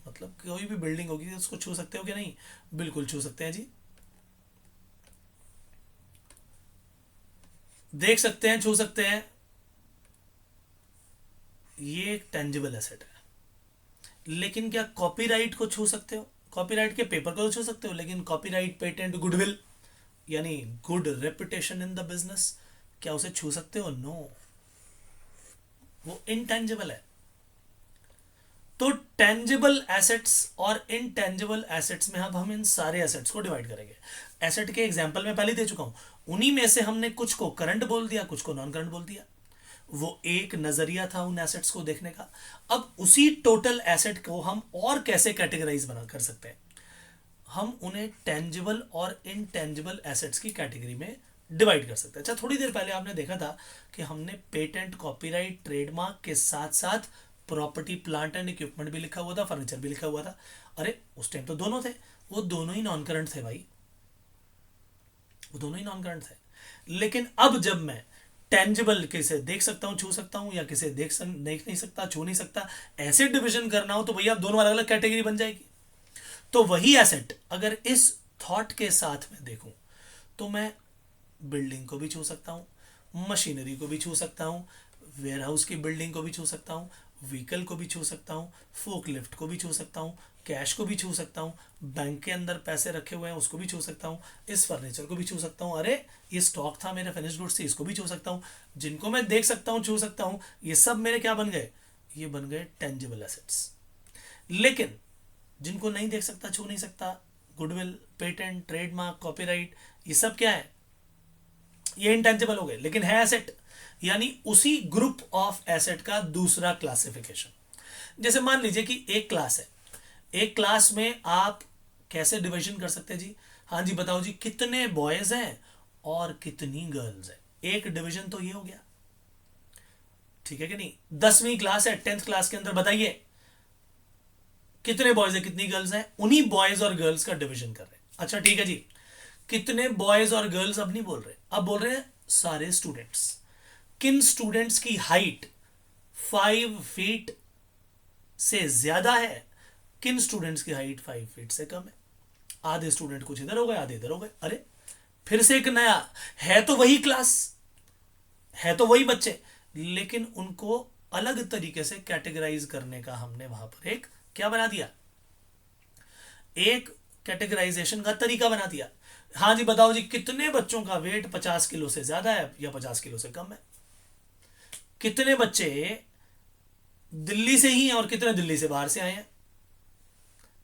मतलब कोई भी बिल्डिंग होगी उसको छू सकते हो कि नहीं? बिल्कुल छू सकते हैं जी, देख सकते हैं, छू सकते हैं। ये एक टेंजिबल एसेट है। लेकिन क्या कॉपीराइट को छू सकते हो? कॉपीराइट के पेपर को तो छू सकते हो, लेकिन कॉपीराइट, पेटेंट, गुडविल, यानी good reputation in the business, क्या उसे छू सकते हो? नो, वो इनटेंजिबल है। तो टेंजिबल एसेट्स और इनटेंजिबल एसेट्स में अब हम इन सारे एसेट्स को डिवाइड करेंगे। एसेट के एग्जांपल में पहले दे चुका हूं, उन्हीं में से हमने कुछ को करंट बोल दिया, कुछ को नॉन करंट बोल दिया। वो एक नजरिया था उन एसेट्स को देखने का। अब उसी टोटल एसेट को हम और कैसे कैटेगराइज बना कर सकते हैं? हम उन्हें टेंजिबल और इनटेंजिबल एसेट्स की कैटेगरी में डिवाइड कर सकते हैं। अच्छा, थोड़ी देर पहले आपने देखा था कि हमने पेटेंट, कॉपीराइट, ट्रेडमार्क के साथ साथ प्रॉपर्टी, प्लांट एंड इक्विपमेंट भी लिखा हुआ था, फर्नीचर भी लिखा हुआ था। अरे उस टाइम तो दोनों थे, वो दोनों ही नॉन करंट थे भाई, वो दोनों ही नॉन करंट थे। लेकिन अब जब मैं टेंजिबल किसे देख सकता हूं, छू सकता हूं, या किसे देख नहीं सकता, छू नहीं सकता, ऐसे डिविजन करना हो तो भैया अब दोनों अलग अलग कैटेगरी बन जाएगी। तो वही एसेट अगर इस थॉट के साथ में देखूं तो मैं बिल्डिंग को भी छू सकता हूँ, मशीनरी को भी छू सकता हूँ, वेयर हाउस की बिल्डिंग को भी छू सकता हूँ, व्हीकल को भी छू सकता हूँ, फोक लिफ्ट को भी छू सकता हूँ, कैश को भी छू सकता हूँ, बैंक के अंदर पैसे रखे हुए हैं उसको भी छू सकता हूँ, इस फर्नीचर को भी छू सकता हूँ, अरे ये स्टॉक था मेरे फिनिश गुड्स से, इसको भी छू सकता हूँ। जिनको मैं देख सकता हूँ, छू सकता हूँ, ये सब मेरे क्या बन गए? ये बन गए टेंजिबल एसेट्स। लेकिन जिनको नहीं देख सकता, छू नहीं सकता, गुडविल, पेटेंट, ट्रेडमार्क, कॉपीराइट, ये सब क्या है? ये इंटेंजिबल हो गए, लेकिन है एसेट, यानी उसी ग्रुप ऑफ एसेट का दूसरा क्लासिफिकेशन। जैसे मान लीजिए कि एक क्लास है, एक क्लास में आप कैसे डिवीजन कर सकते हैं जी? हाँ जी, बताओ जी, कितने बॉयज हैं और कितनी गर्ल्स हैं? एक डिवीजन तो ये हो गया, ठीक है कि नहीं? 10वीं क्लास है, 10th क्लास के अंदर बताइए कितने बॉयज है, कितनी गर्ल्स हैं, उन्हीं बॉयज और गर्ल्स का डिवीजन कर रहे हैं। अच्छा ठीक है जी, कितने बॉयज और गर्ल्स अब नहीं बोल रहे, अब बोल रहे हैं सारे स्टूडेंट्स। किन स्टूडेंट्स की हाइट 5 फीट से ज्यादा है, किन स्टूडेंट्स की हाइट 5 फीट से कम है? आधे स्टूडेंट कुछ इधर हो गए, आधे इधर हो गए। अरे फिर से एक नया, है तो वही क्लास, है तो वही बच्चे, लेकिन उनको अलग तरीके से कैटेगराइज करने का हमने वहां पर एक क्या बना दिया? एक कैटेगराइजेशन का तरीका बना दिया। हाँ जी, बताओ जी, कितने बच्चों का वेट 50 किलो से ज्यादा है या 50 किलो से कम है? कितने बच्चे दिल्ली से ही हैं और कितने दिल्ली से बाहर से आए हैं?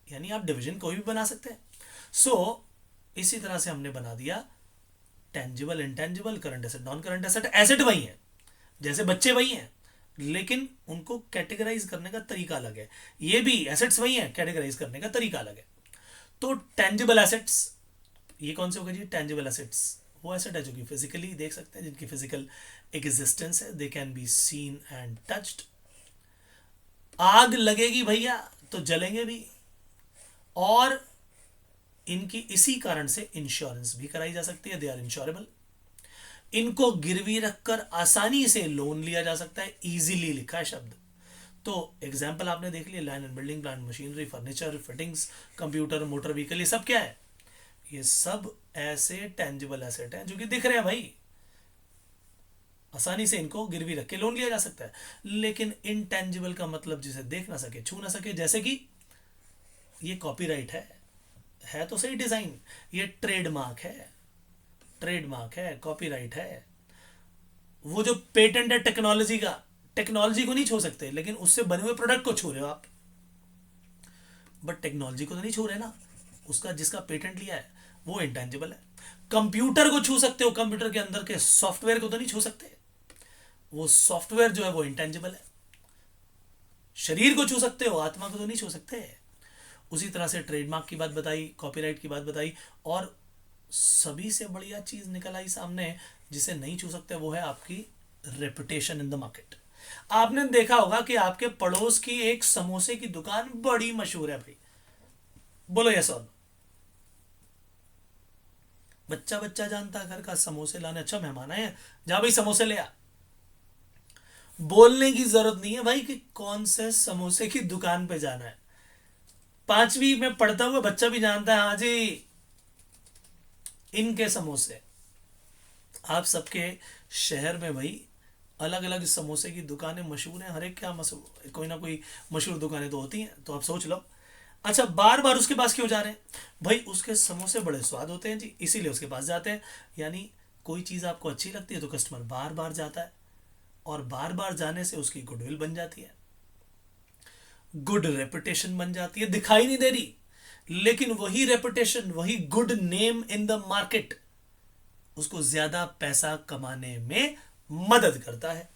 यानी आप डिवीजन कोई भी बना सकते हैं। सो इसी तरह से हमने बना दिया tangible, intangible, current asset, non current asset. Asset वही है, जैसे बच्चे वही हैं, लेकिन उनको कैटेगराइज करने का तरीका अलग है। ये भी एसेट्स वही हैं, कैटेगराइज करने का तरीका अलग है। तो टेंजिबल एसेट्स, ये कौन से हो गए जी? टेंजिबल एसेट्स वो एसेट है जो कि फिजिकली देख सकते हैं, जिनकी फिजिकल एग्जिस्टेंस है, they can be seen and touched. आग लगेगी भैया तो जलेंगे भी, और इनकी इसी कारण से इंश्योरेंस भी कराई जा सकती है, दे आर इंश्योरेबल। इनको गिरवी रखकर आसानी से लोन लिया जा सकता है, इजीली लिखा है शब्द। तो एग्जाम्पल आपने देख लिया, land and building, plant, machinery, furniture, fittings, computer, motor vehicle, ये सब क्या है? ये सब ऐसे टेंजिबल एसेट हैं जो कि दिख रहे हैं भाई, आसानी से इनको गिरवी रख के लोन लिया जा सकता है। लेकिन इनटेंजिबल का मतलब जिसे देख ना सके, छू ना सके, जैसे कि ये कॉपीराइट है तो सही डिजाइन, ये ट्रेडमार्क है, ट्रेडमार्क है, कॉपीराइट है। वो जो पेटेंट है टेक्नोलॉजी का, टेक्नोलॉजी को नहीं छू सकते, लेकिन उससे बने हुए प्रोडक्ट को छू रहे हो आप। बट टेक्नोलॉजी को तो नहीं छू रहे ना, उसका जिसका पेटेंट लिया है वो इंटेंजिबल है। कंप्यूटर को छू सकते हो, कंप्यूटर के अंदर के सॉफ्टवेयर को तो नहीं छू सकते, वो सॉफ्टवेयर जो है वो इंटेंजिबल है। शरीर को छू सकते हो, आत्मा को तो नहीं छू सकते। उसी तरह से ट्रेडमार्क की बात बताई, कॉपीराइट की बात बताई, और सभी से बढ़िया चीज निकल आई सामने जिसे नहीं छू सकते, वो है आपकी रेपुटेशन इन द मार्केट। आपने देखा होगा कि आपके पड़ोस की एक समोसे की दुकान बड़ी मशहूर है भाई, बोलो यस और नो? बच्चा बच्चा जानता है घर का समोसे लाने, अच्छा मेहमान आए हैं, जा भाई समोसे ले आ। बोलने की जरूरत नहीं है भाई कि कौन से समोसे की दुकान पे जाना है। 5वीं में पढ़ता हुआ बच्चा भी जानता है, हाँ जी, इनके समोसे। आप सबके शहर में भाई अलग अलग समोसे की दुकानें मशहूर हैं, हर एक क्या मशहूर, कोई ना कोई मशहूर दुकानें तो होती हैं, तो आप सोच लो। अच्छा, बार बार उसके पास क्यों जा रहे हैं? भाई उसके समोसे बड़े स्वाद होते हैं जी, इसीलिए उसके पास जाते हैं। यानी कोई चीज़ आपको अच्छी लगती है तो कस्टमर बार बार जाता है, और बार बार जाने से उसकी गुडविल बन जाती है, गुड रेपुटेशन बन जाती है, दिखाई नहीं दे रही, लेकिन वही रेपुटेशन, वही good name in the market उसको ज्यादा पैसा कमाने में मदद करता है।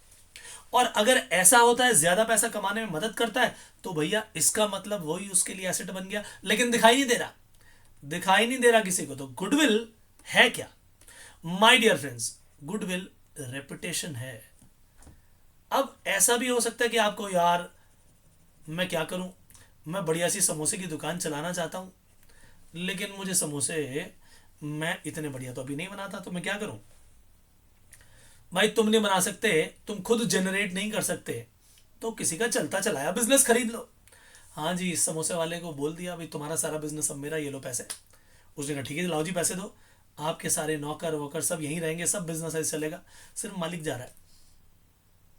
और अगर ऐसा होता है ज्यादा पैसा कमाने में मदद करता है, तो भैया इसका मतलब वही उसके लिए एसेट बन गया, लेकिन दिखाई नहीं दे रहा, दिखाई नहीं दे रहा किसी को। तो गुडविल है क्या my dear friends? Goodwill reputation है। अब ऐसा भी हो सकता है कि आपको, यार मैं क्या करूं, मैं बढ़िया सी समोसे की दुकान चलाना चाहता हूं, लेकिन मुझे समोसे मैं इतने बढ़िया तो अभी नहीं बनाता, तो मैं क्या करूं? भाई तुम नहीं बना सकते, तुम खुद जनरेट नहीं कर सकते, तो किसी का चलता चलाया बिजनेस खरीद लो। हाँ जी, इस समोसे वाले को बोल दिया भाई तुम्हारा सारा बिजनेस अब मेरा, ये लो पैसे। उसने कहा ठीक है लाओ जी पैसे दो, आपके सारे नौकर वोकर सब यहीं रहेंगे, सब बिजनेस ऐसे चलेगा, सिर्फ मालिक जा रहा है,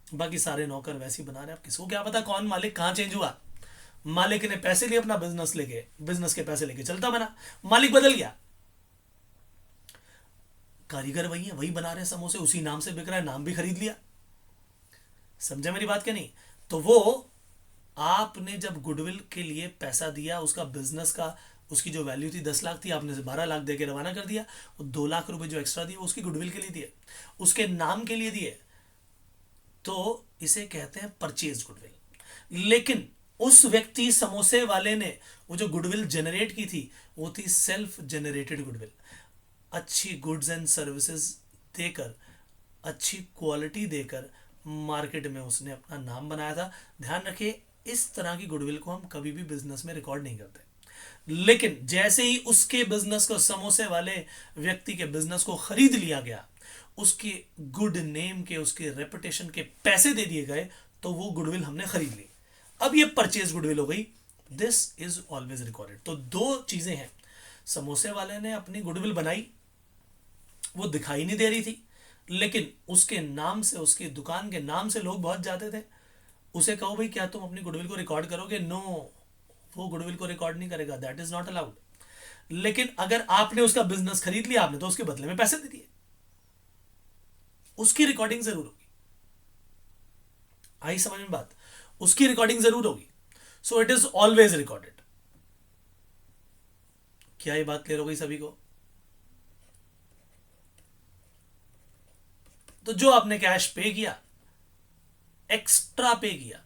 बाकी सारे नौकर वैसे ही बना रहे हैं। अब किसको क्या पता कौन मालिक कहाँ चेंज हुआ? मालिक ने पैसे लिए अपना बिजनेस लेके, बिजनेस के पैसे लेके चलता बना, मालिक बदल गया, कारीगर वही है, वही बना रहे हैं समोसे, उसी नाम से बिक रहा है, नाम भी खरीद लिया। समझे मेरी बात क्या नहीं? तो वो, आपने जब गुडविल के लिए पैसा दिया, उसका बिजनेस का, उसकी जो वैल्यू थी 10 लाख थी, आपने से 12 लाख दे के रवाना कर दिया, और 2 लाख रुपए जो एक्स्ट्रा दिए वो उसकी गुडविल के लिए दिए, उसके नाम के लिए दिए, तो इसे कहते हैं परचेज गुडविल। लेकिन उस व्यक्ति समोसे वाले ने वो जो गुडविल जनरेट की थी, वो थी सेल्फ जनरेटेड गुडविल। अच्छी गुड्स एंड सर्विसेज देकर, अच्छी क्वालिटी देकर मार्केट में उसने अपना नाम बनाया था। ध्यान रखिए, इस तरह की गुडविल को हम कभी भी बिजनेस में रिकॉर्ड नहीं करते, लेकिन जैसे ही उसके बिजनेस को, समोसे वाले व्यक्ति के बिजनेस को खरीद लिया गया, उसके गुड नेम के, उसके रेपुटेशन के पैसे दे दिए गए, तो वो गुडविल हमने खरीद ली। अब ये परचेज गुडविल हो गई, दिस इज ऑलवेज रिकॉर्डेड। तो दो चीजें हैं, समोसे वाले ने अपनी गुडविल बनाई, वो दिखाई नहीं दे रही थी, लेकिन उसके नाम से, उसकी दुकान के नाम से लोग बहुत जाते थे। उसे कहो भाई क्या तुम अपनी गुडविल को रिकॉर्ड करोगे? नो, वो गुडविल को रिकॉर्ड नहीं करेगा, दैट इज नॉट अलाउड। लेकिन अगर आपने उसका बिजनेस खरीद लिया, आपने तो उसके बदले में पैसे दे दिए, उसकी रिकॉर्डिंग जरूर होगी। आई समझ में बात? उसकी रिकॉर्डिंग जरूर होगी। So it is always recorded. क्या ये बात क्लियर हो गई सभी को? तो जो आपने कैश पे किया, एक्स्ट्रा पे किया,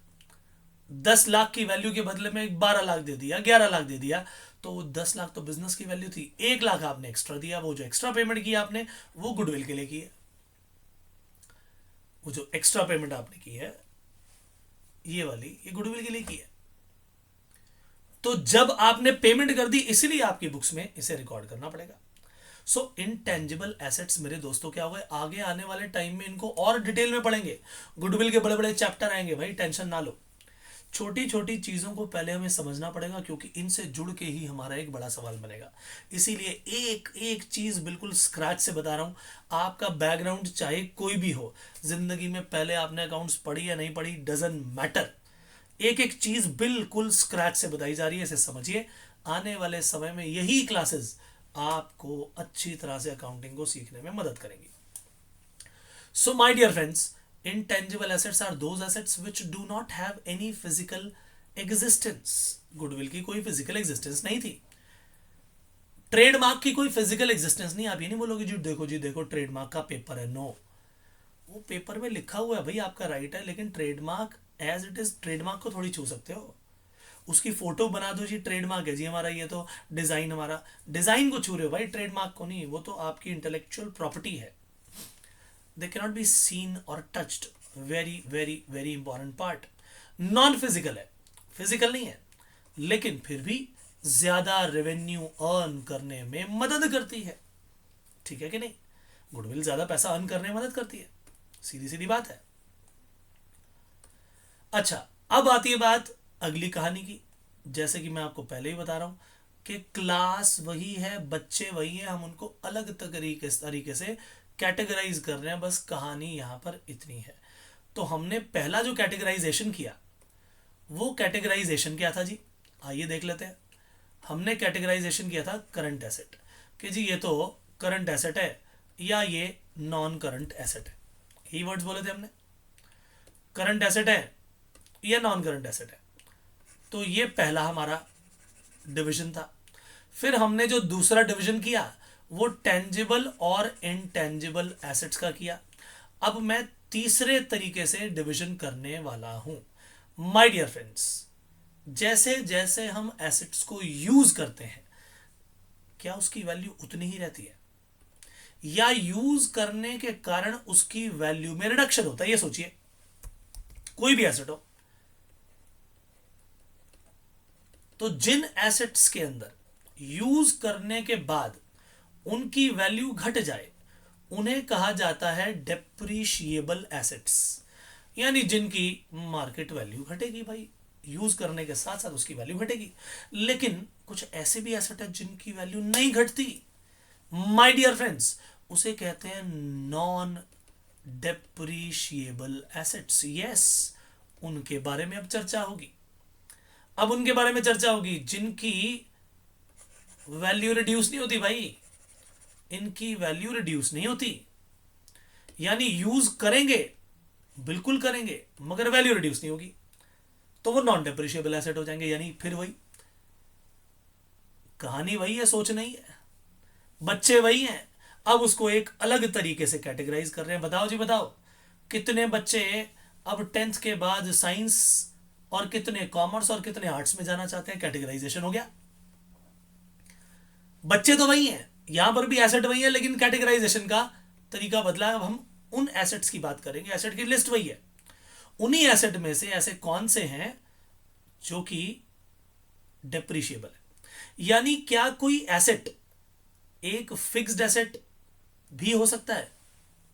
10 लाख की वैल्यू के बदले में 12 लाख दे दिया, 11 लाख दे दिया, तो 10 लाख तो बिजनेस की वैल्यू थी, 1 लाख आपने एक्स्ट्रा दिया, वो जो एक्स्ट्रा पेमेंट किया आपने, वो गुडविल के लिए की है। वो जो एक्स्ट्रा पेमेंट आपने की है, ये वाली, ये गुडविल के लिए की है। तो जब आपने पेमेंट कर दी, इसलिए आपकी बुक्स में इसे रिकॉर्ड करना पड़ेगा। सो इनटेंजिबल एसेट्स मेरे दोस्तों क्या हो गए, आगे आने वाले टाइम में इनको और डिटेल में पढ़ेंगे, गुडविल के बड़े बड़े चैप्टर आएंगे भाई, टेंशन ना लो। छोटी छोटी चीज़ों को पहले हमें समझना पड़ेगा, क्योंकि इनसे जुड़ के ही हमारा एक बड़ा सवाल बनेगा। इसीलिए एक एक चीज़ बिल्कुल स्क्रैच से बता रहा हूँ। आपका बैकग्राउंड चाहे कोई भी हो, जिंदगी में पहले आपने अकाउंट्स पढ़ी या नहीं पढ़ी, डजेंट मैटर, एक एक चीज़ बिल्कुल स्क्रैच से बताई जा रही है, इसे समझिए। आने वाले समय में यही क्लासेस आपको अच्छी तरह से अकाउंटिंग को सीखने में मदद करेंगी। So my dear friends, intangible assets are those assets which do not have any physical existence. Goodwill की कोई फिजिकल एग्जिस्टेंस नहीं थी, ट्रेडमार्क की कोई फिजिकल एग्जिस्टेंस नहीं। आप ये नहीं बोलोगे जी देखो जी देखो ट्रेडमार्क का पेपर है, नो, वो पेपर में लिखा हुआ है भाई, आपका राइट है, लेकिन trademark as it is, trademark को थोड़ी छू सकते हो। उसकी फोटो बना दो जी, ट्रेडमार्क है जी हमारा, ये तो डिजाइन हमारा, डिजाइन को छू रहे हो भाई, ट्रेडमार्क को नहीं, वो तो आपकी इंटेलेक्चुअल प्रॉपर्टी है। they cannot be seen or touched, very very very important part। Non physical है, फिजिकल नहीं है, लेकिन फिर भी ज्यादा रेवेन्यू अर्न करने में मदद करती है, ठीक है कि नहीं? गुडविल ज्यादा पैसा अर्न करने में मदद करती है, सीधी सीधी बात है। अच्छा, अब आती है बात अगली कहानी की। जैसे कि मैं आपको पहले ही बता रहा हूं कि क्लास वही है, बच्चे वही है, हम उनको अलग तरीके से कैटेगराइज कर रहे हैं, बस कहानी यहां पर इतनी है। तो हमने पहला जो कैटेगराइजेशन किया, वो कैटेगराइजेशन क्या था जी, आइए देख लेते हैं। हमने कैटेगराइजेशन किया था करंट एसेट, कि जी ये तो करंट एसेट है या ये नॉन करंट एसेट है। यही वर्ड्स बोले थे हमने, करंट एसेट है या नॉन करंट एसेट है। तो ये पहला हमारा डिवीजन था। फिर हमने जो दूसरा डिवीजन किया वो टेंजिबल और इनटेंजिबल एसेट्स का किया। अब मैं तीसरे तरीके से डिवीजन करने वाला हूं। माय डियर फ्रेंड्स, जैसे जैसे हम एसेट्स को यूज करते हैं, क्या उसकी वैल्यू उतनी ही रहती है या यूज करने के कारण उसकी वैल्यू में रिडक्शन होता है? ये सोचिए, कोई भी एसेट हो, तो जिन एसेट्स के अंदर यूज करने के बाद उनकी वैल्यू घट जाए, उन्हें कहा जाता है डेप्रीशिएबल एसेट्स। यानी जिनकी मार्केट वैल्यू घटेगी भाई, यूज करने के साथ साथ उसकी वैल्यू घटेगी। लेकिन कुछ ऐसे भी एसेट है जिनकी वैल्यू नहीं घटती, माय डियर फ्रेंड्स, उसे कहते हैं नॉन डेप्रीशिएबल एसेट्स। यस, उनके बारे में अब चर्चा होगी। अब उनके बारे में चर्चा होगी जिनकी वैल्यू रिड्यूस नहीं होती भाई, इनकी वैल्यू रिड्यूस नहीं होती, यानी यूज करेंगे, बिल्कुल करेंगे, मगर वैल्यू रिड्यूस नहीं होगी, तो वो नॉन डेप्रिशिएबल एसेट हो जाएंगे। यानी फिर वही कहानी, वही है, सोच नहीं है, बच्चे वही हैं। अब उसको एक अलग तरीके से कैटेगराइज कर रहे हैं। बताओ जी बताओ, कितने बच्चे अब 10th के बाद साइंस और कितने कॉमर्स और कितने आर्ट्स में जाना चाहते हैं? कैटेगराइजेशन हो गया। बच्चे तो वही हैं, यहां पर भी एसेट वही है, लेकिन कैटेगराइजेशन का तरीका बदला है। अब हम उन एसेट्स की बात करेंगे, एसेट की लिस्ट वही है। उन्हीं एसेट में से ऐसे कौन से हैं जो कि डेप्रिशिएबल है। यानी क्या कोई एसेट एक फिक्स्ड एसेट भी हो सकता है,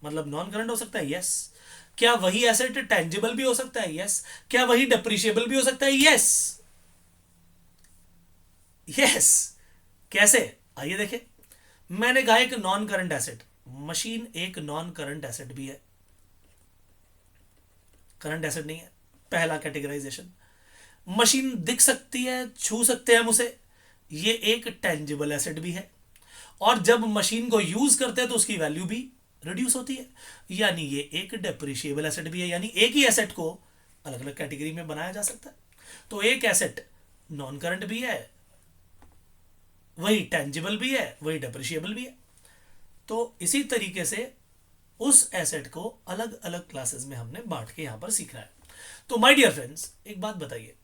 मतलब नॉन करंट हो सकता है? यस। क्या वही एसेट टेंजिबल भी हो सकता है? यस। क्या वही डेप्रिशिएबल भी हो सकता है? यस। यस। कैसे? आइए देखें। मैंने कहा एक नॉन करंट एसेट, मशीन एक नॉन करंट एसेट भी है, करंट एसेट नहीं है। पहला कैटेगराइजेशन, मशीन दिख सकती है, छू सकते हैं हम उसे, ये एक टेंजिबल एसेट भी है। और जब मशीन को यूज करते हैं तो उसकी वैल्यू भी रिड्यूस होती है, यानी ये एक डेप्रिशिएबल एसेट भी है। यानी एक ही एसेट को अलग अलग कैटेगरी में बनाया जा सकता है। तो एक एसेट नॉन करंट भी है, वही टेंजिबल भी है, वही डेप्रिशिएबल भी है। तो इसी तरीके से उस एसेट को अलग अलग क्लासेस में हमने बांट के यहां पर सीखना है। तो माय डियर फ्रेंड्स, एक बात बताइए,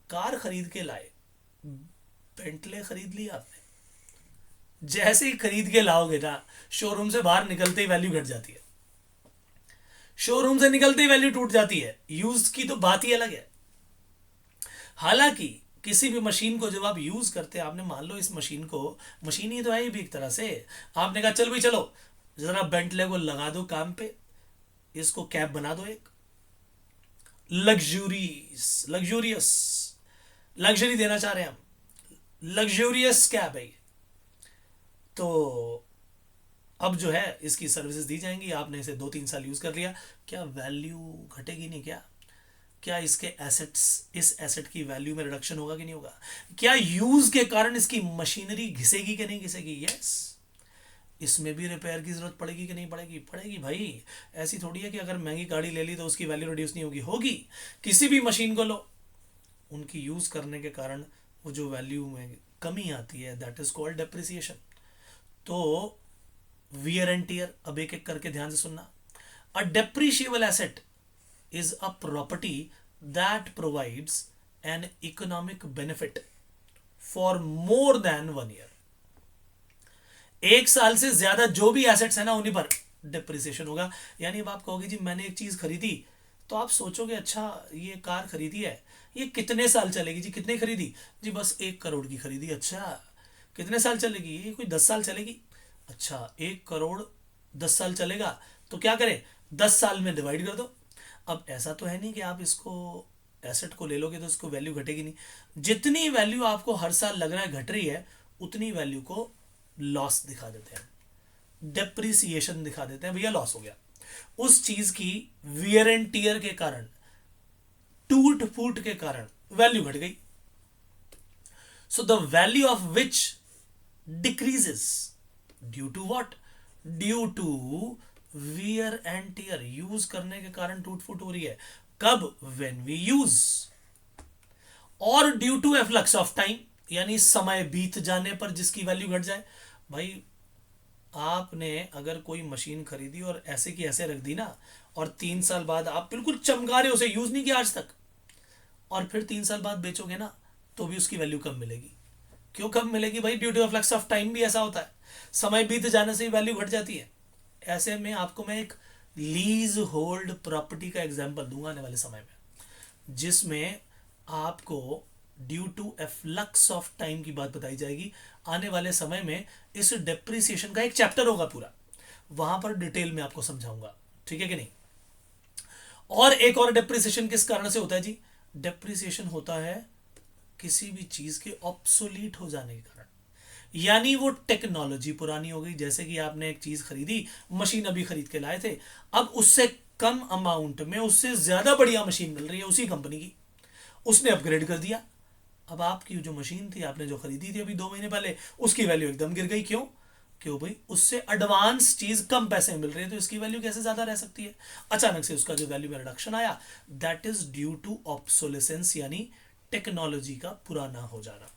कार खरीद के लाए, बेंटले खरीद ली आपने, जैसे ही खरीद के लाओगे ना, शोरूम से बाहर निकलते ही वैल्यू घट जाती है, शोरूम से निकलते ही वैल्यू टूट जाती है। यूज की तो बात ही अलग है। हालांकि किसी भी मशीन को जब आप यूज करते हैं, आपने मान लो इस मशीन को, मशीन ही तो है ये भी एक तरह से, आपने कहा चल भाई चलो जरा बेंटले को लगा दो काम पे, इसको कैब बना दो एक लग्जूरियस, लग्जरी देना चाह रहे हैं हम, लग्जूरियस कैब है ये। तो अब जो है इसकी सर्विसेज दी जाएंगी, आपने इसे 2-3 साल यूज कर लिया, क्या वैल्यू घटेगी नहीं? क्या इसके एसेट्स, इस एसेट की वैल्यू में रिडक्शन होगा कि नहीं होगा? क्या यूज के कारण इसकी मशीनरी घिसेगी कि नहीं घिसेगी? यस। इसमें भी रिपेयर की जरूरत पड़ेगी कि नहीं पड़ेगी? पड़ेगी भाई। ऐसी थोड़ी है कि अगर महंगी गाड़ी ले ली तो उसकी वैल्यू रिड्यूस नहीं होगी, होगी। किसी भी मशीन को लो, उनकी यूज करने के कारण वो जो वैल्यू में कमी आती है, दैट इज कॉल्ड डेप्रिसिएशन। तो वियर एंड टीयर, अब एक एक करके ध्यान से सुनना। A depreciable asset is a property that provides an economic benefit for more than 1 year. 1 साल से ज्यादा जो भी एसेट्स है ना, उन्हीं पर डिप्रिसिएशन होगा। यानी अब आप कहोगे जी मैंने एक चीज खरीदी, तो आप सोचोगे अच्छा ये कार खरीदी है, ये कितने साल चलेगी जी? कितने खरीदी जी? बस 1 करोड़ की खरीदी। अच्छा, कितने साल चलेगी? ये कोई 10 साल चलेगी। अच्छा, 1 करोड़ 10 साल चलेगा, तो क्या करें, 10 साल में डिवाइड कर दो। अब ऐसा तो है नहीं कि आप इसको एसेट को ले लोगे तो इसको वैल्यू घटेगी नहीं। जितनी वैल्यू आपको हर साल लग रहा है घट रही है, उतनी वैल्यू को लॉस दिखा देते हैं, डेप्रिसिएशन दिखा देते हैं, भैया लॉस हो गया। उस चीज की वियर एंड टीयर के कारण, टूट फूट के कारण वैल्यू घट गई। So the value of which decreases due to what, due to wear and tear, use करने के कारण टूट फूट हो रही है। कब? When we use. और due to efflux of time, यानी समय बीत जाने पर जिसकी वैल्यू घट जाए। भाई आपने अगर कोई मशीन खरीदी और ऐसे की ऐसे रख दी ना, और 3 साल बाद आप बिल्कुल चमका रहे हो, उसे यूज नहीं किया आज तक, और फिर 3 साल बाद बेचोगे ना, तो भी उसकी वैल्यू कम मिलेगी। क्यों कम मिलेगी भाई? Due to flux of time भी ऐसा होता है, समय बीत जाने से ही वैल्यू घट जाती है। ऐसे में आपको मैं एक लीज होल्ड प्रॉपर्टी का एग्जांपल दूंगा आने वाले समय में, जिसमें आपको due to efflux of time की बात बताई जाएगी। आने वाले समय में इस डेप्रिसिएशन का एक चैप्टर होगा पूरा, वहां पर डिटेल में आपको समझाऊंगा, ठीक है कि नहीं। और एक और डेप्रिसिएशन किस कारण से होता है जी? डेप्रिसिएशन होता है किसी भी चीज के ऑब्सोलीट हो जाने के कारण, यानी वो टेक्नोलॉजी पुरानी हो गई। जैसे कि आपने एक चीज खरीदी, मशीन अभी खरीद के लाए थे, अब उससे कम अमाउंट में उससे ज्यादा बढ़िया मशीन मिल रही है उसी कंपनी की, उसने अपग्रेड कर दिया। अब आपकी जो मशीन थी, आपने जो खरीदी थी अभी 2 महीने पहले, उसकी वैल्यू एकदम गिर गई। क्यों? क्यों भाई? उससे एडवांस चीज कम पैसे में मिल रही है, तो इसकी वैल्यू कैसे ज्यादा रह सकती है? अचानक से उसका जो वैल्यू में रिडक्शन आया, that is due to obsolescence, यानी टेक्नोलॉजी का पुराना हो जाना।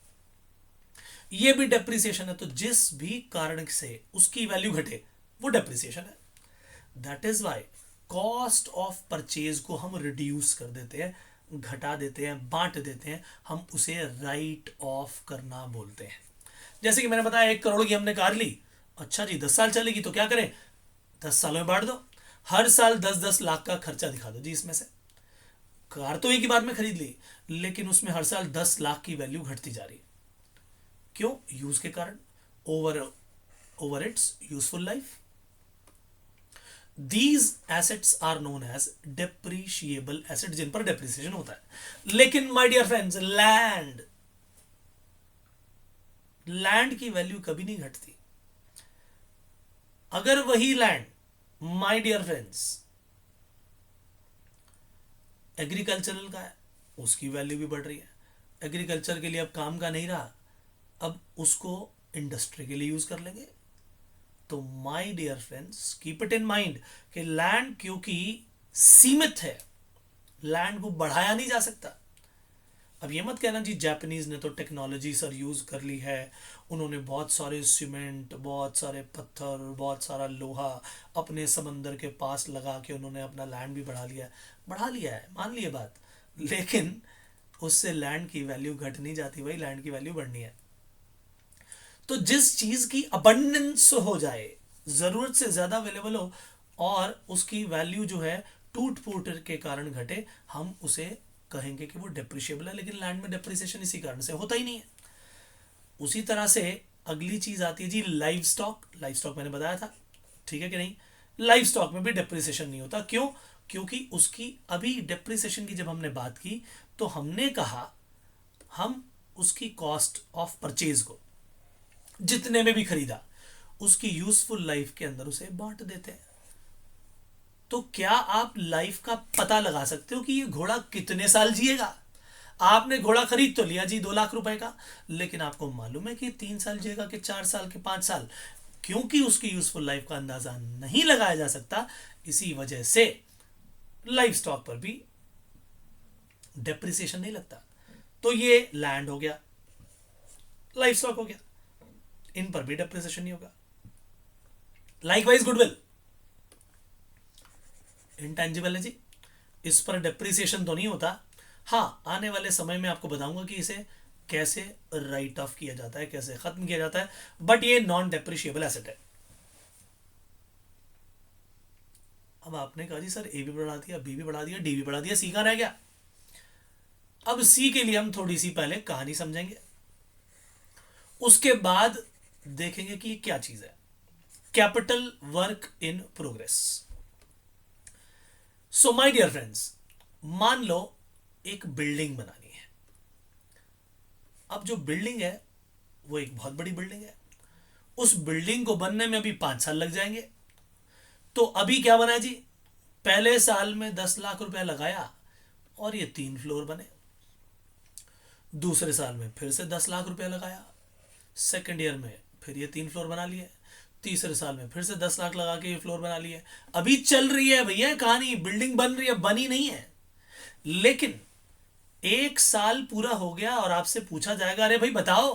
ये भी डेप्रिसिएशन है। तो जिस भी कारण से उसकी वैल्यू घटे, वो डेप्रिसिएशन है। That is why cost of purchase को हम रिड्यूस कर देते हैं, घटा देते हैं, बांट देते हैं, हम उसे राइट ऑफ करना बोलते हैं। जैसे कि मैंने बताया 1 करोड़ की हमने कार ली, अच्छा जी 10 साल चलेगी, तो क्या करें? 10 सालों में बांट दो, हर साल 10-10 लाख का खर्चा दिखा दो जी इसमें से। कार तो एक ही बार में खरीद ली, लेकिन उसमें हर साल 10 लाख की वैल्यू घटती जा रही है। क्यों? यूज के कारण, over over its useful life. These assets are known as depreciable asset, जिन पर डेप्रिसिएशन होता है। लेकिन माय डियर फ्रेंड्स, लैंड की वैल्यू कभी नहीं घटती। अगर वही land, my dear friends, agricultural का है, उसकी वैल्यू भी बढ़ रही है। एग्रीकल्चर के लिए अब काम का नहीं रहा, अब उसको इंडस्ट्री के लिए यूज कर लेंगे। तो my dear friends, keep it in mind कि लैंड क्योंकि सीमित है, लैंड को बढ़ाया नहीं जा सकता। अब ये मत कहना जी जापानीज ने तो टेक्नोलॉजी सर यूज कर ली है, उन्होंने बहुत सारे सीमेंट, बहुत सारे पत्थर, बहुत सारा लोहा अपने समंदर के पास लगा के उन्होंने अपना लैंड भी बढ़ा लिया है। बढ़ा लिया है, मान लिए बात, लेकिन उससे लैंड की वैल्यू घट नहीं जाती भाई, लैंड की वैल्यू बढ़नी है। तो जिस चीज की अबंडेंस हो जाए, जरूरत से ज्यादा अवेलेबल हो, और उसकी वैल्यू जो है टूट फूट के कारण घटे, हम उसे कहेंगे कि वो डेप्रिशिएबल है। लेकिन लैंड में डेप्रिसिएशन इसी कारण से होता ही नहीं है। उसी तरह से अगली चीज आती है जी लाइव स्टॉक। लाइव स्टॉक मैंने बताया था, ठीक है कि नहीं। लाइव स्टॉक में भी डेप्रिसिएशन नहीं होता। क्यों? क्योंकि उसकी अभी डेप्रिसिएशन की जब हमने बात की, तो हमने कहा हम उसकी कॉस्ट ऑफ परचेज को जितने में भी खरीदा, उसकी यूजफुल लाइफ के अंदर उसे बांट देते हैं। तो क्या आप लाइफ का पता लगा सकते हो कि ये घोड़ा कितने साल जिएगा? आपने घोड़ा खरीद तो लिया जी 2 लाख रुपए का, लेकिन आपको मालूम है कि 3 साल जिएगा कि 4 साल के 5 साल? क्योंकि उसकी यूजफुल लाइफ का अंदाजा नहीं लगाया जा सकता, इसी वजह से लाइफ स्टॉक पर भी डेप्रिसिएशन नहीं लगता। तो ये लैंड हो गया, लाइफ स्टॉक हो गया, इन पर भी डेप्रिसिएशन नहीं होगा। लाइकवाइज गुडविल इंटेंजिबल है जी, इस पर डेप्रिसिएशन तो नहीं होता। हाँ, आने वाले समय में आपको बताऊंगा कि इसे कैसे राइट ऑफ किया जाता है, कैसे खत्म किया जाता है, बट ये नॉन डेप्रिशिएबल एसेट है। अब आपने कहा जी सर ए भी बढ़ा दिया, बी भी बढ़ा दिया, डी भी बढ़ा दिया, सी कहां रह गया? अब सी के लिए हम थोड़ी सी पहले कहानी समझेंगे, उसके बाद देखेंगे कि ये क्या चीज है। Capital work in progress. So my dear friends, मान लो एक बिल्डिंग बनानी है। अब जो बिल्डिंग है वो एक बहुत बड़ी बिल्डिंग है। उस बिल्डिंग को बनने में अभी 5 साल लग जाएंगे। तो अभी क्या बना जी, पहले साल में 10 लाख रुपया लगाया और ये 3 फ्लोर बने। दूसरे साल में फिर से 10 लाख रुपया लगाया, सेकेंड ईयर में फिर ये 3 फ्लोर बना लिए। तीसरे साल में फिर से 10 लाख लगा के ये फ्लोर बना लिए। अभी चल रही है भैया कहानी, बिल्डिंग बन रही है, बनी नहीं है। लेकिन 1 साल पूरा हो गया और आपसे पूछा जाएगा अरे भाई बताओ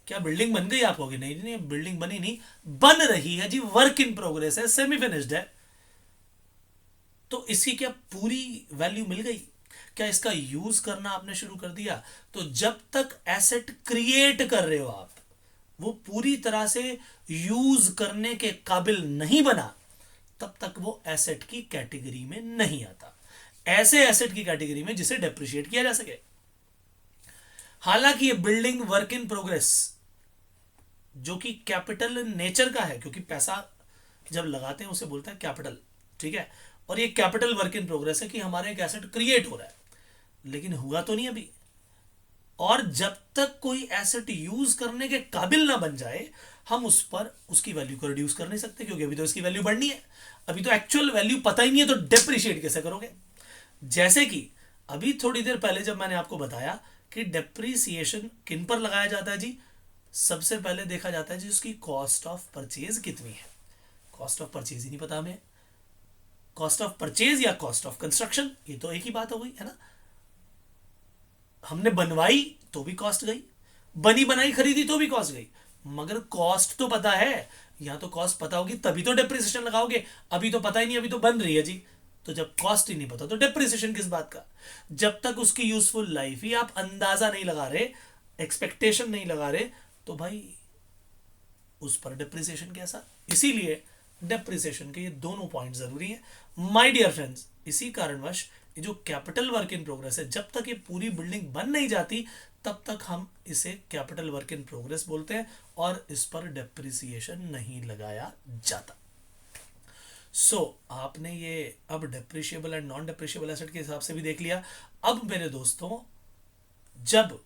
क्या बिल्डिंग बन गई? आप कहोगे नहीं नहीं बिल्डिंग बनी नहीं, बन रही है जी, वर्क इन प्रोग्रेस है, सेमी फिनिश्ड है। तो इसकी क्या पूरी वैल्यू मिल गई? क्या इसका यूज करना आपने शुरू कर दिया? तो जब तक एसेट क्रिएट कर रहे हो आप, वो पूरी तरह से यूज करने के काबिल नहीं बना, तब तक वो एसेट की कैटेगरी में नहीं आता। ऐसे एसेट की कैटेगरी में जिसे डेप्रिशिएट किया जा सके। हालांकि ये बिल्डिंग वर्क इन प्रोग्रेस जो कि कैपिटल नेचर का है, क्योंकि पैसा जब लगाते हैं उसे बोलते हैं कैपिटल, ठीक है। और ये कैपिटल वर्क इन प्रोग्रेस है कि हमारे एक एसेट क्रिएट हो रहा है, लेकिन हुआ तो नहीं अभी। और जब तक कोई एसेट यूज करने के काबिल ना बन जाए, हम उस पर उसकी वैल्यू को रिड्यूस कर नहीं सकते, क्योंकि अभी तो इसकी वैल्यू बढ़नी है। अभी तो एक्चुअल वैल्यू पता ही नहीं है, तो डेप्रिशिएट कैसे करोगे? जैसे कि अभी थोड़ी देर पहले जब मैंने आपको बताया कि डेप्रिसिएशन किन पर लगाया जाता है जी, सबसे पहले देखा जाता है जी उसकी कॉस्ट ऑफ परचेज कितनी है। कॉस्ट ऑफ परचेज ही नहीं पता हमें, कॉस्ट ऑफ परचेज या कॉस्ट ऑफ कंस्ट्रक्शन, ये तो एक ही बात हो गई है ना। हमने बनवाई तो भी कॉस्ट गई, बनी बनाई खरीदी तो भी कॉस्ट गई, मगर कॉस्ट तो पता है। यहां तो कॉस्ट पता होगी तभी तो डेप्रिसिएशन लगाओगे। अभी तो पता ही नहीं, अभी तो बन रही है जी। तो जब कॉस्ट ही नहीं पता तो डेप्रिसिएशन किस बात का? जब तक उसकी यूजफुल लाइफ ही आप अंदाजा नहीं लगा रहे, एक्सपेक्टेशन नहीं लगा रहे, तो भाई उस पर डेप्रिसिएशन कैसा? इसीलिए डेप्रिसिएशन के ये दोनों पॉइंट जरूरी है माय डियर फ्रेंड्स। इसी कारणवश ये जो कैपिटल वर्क इन प्रोग्रेस है, जब तक ये पूरी बिल्डिंग बन नहीं जाती तब तक हम इसे कैपिटल वर्क इन प्रोग्रेस बोलते हैं और इस पर डेप्रिसिएशन नहीं लगाया जाता। आपने ये अब depreciable and non depreciable asset के हिसाब से भी देख लिया। अब मेरे दोस्तों, जब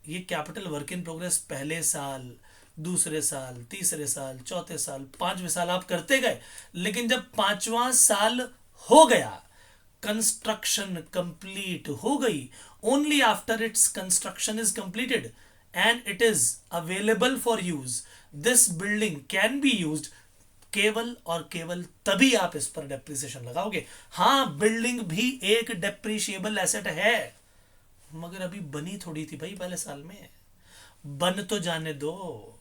ये कैपिटल वर्क इन प्रोग्रेस पहले साल, दूसरे साल, तीसरे साल, चौथे साल, 5वें साल आप करते गए, लेकिन जब 5वां साल हो गया, कंस्ट्रक्शन कंप्लीट हो गई, only after its construction is completed and it is available for use, this building can be used, केवल और केवल तभी आप इस पर डेप्रिसिएशन लगाओगे। हां, बिल्डिंग भी एक डेप्रिशिएबल एसेट है, मगर अभी बनी थोड़ी थी भाई पहले साल में। बन तो जाने दो,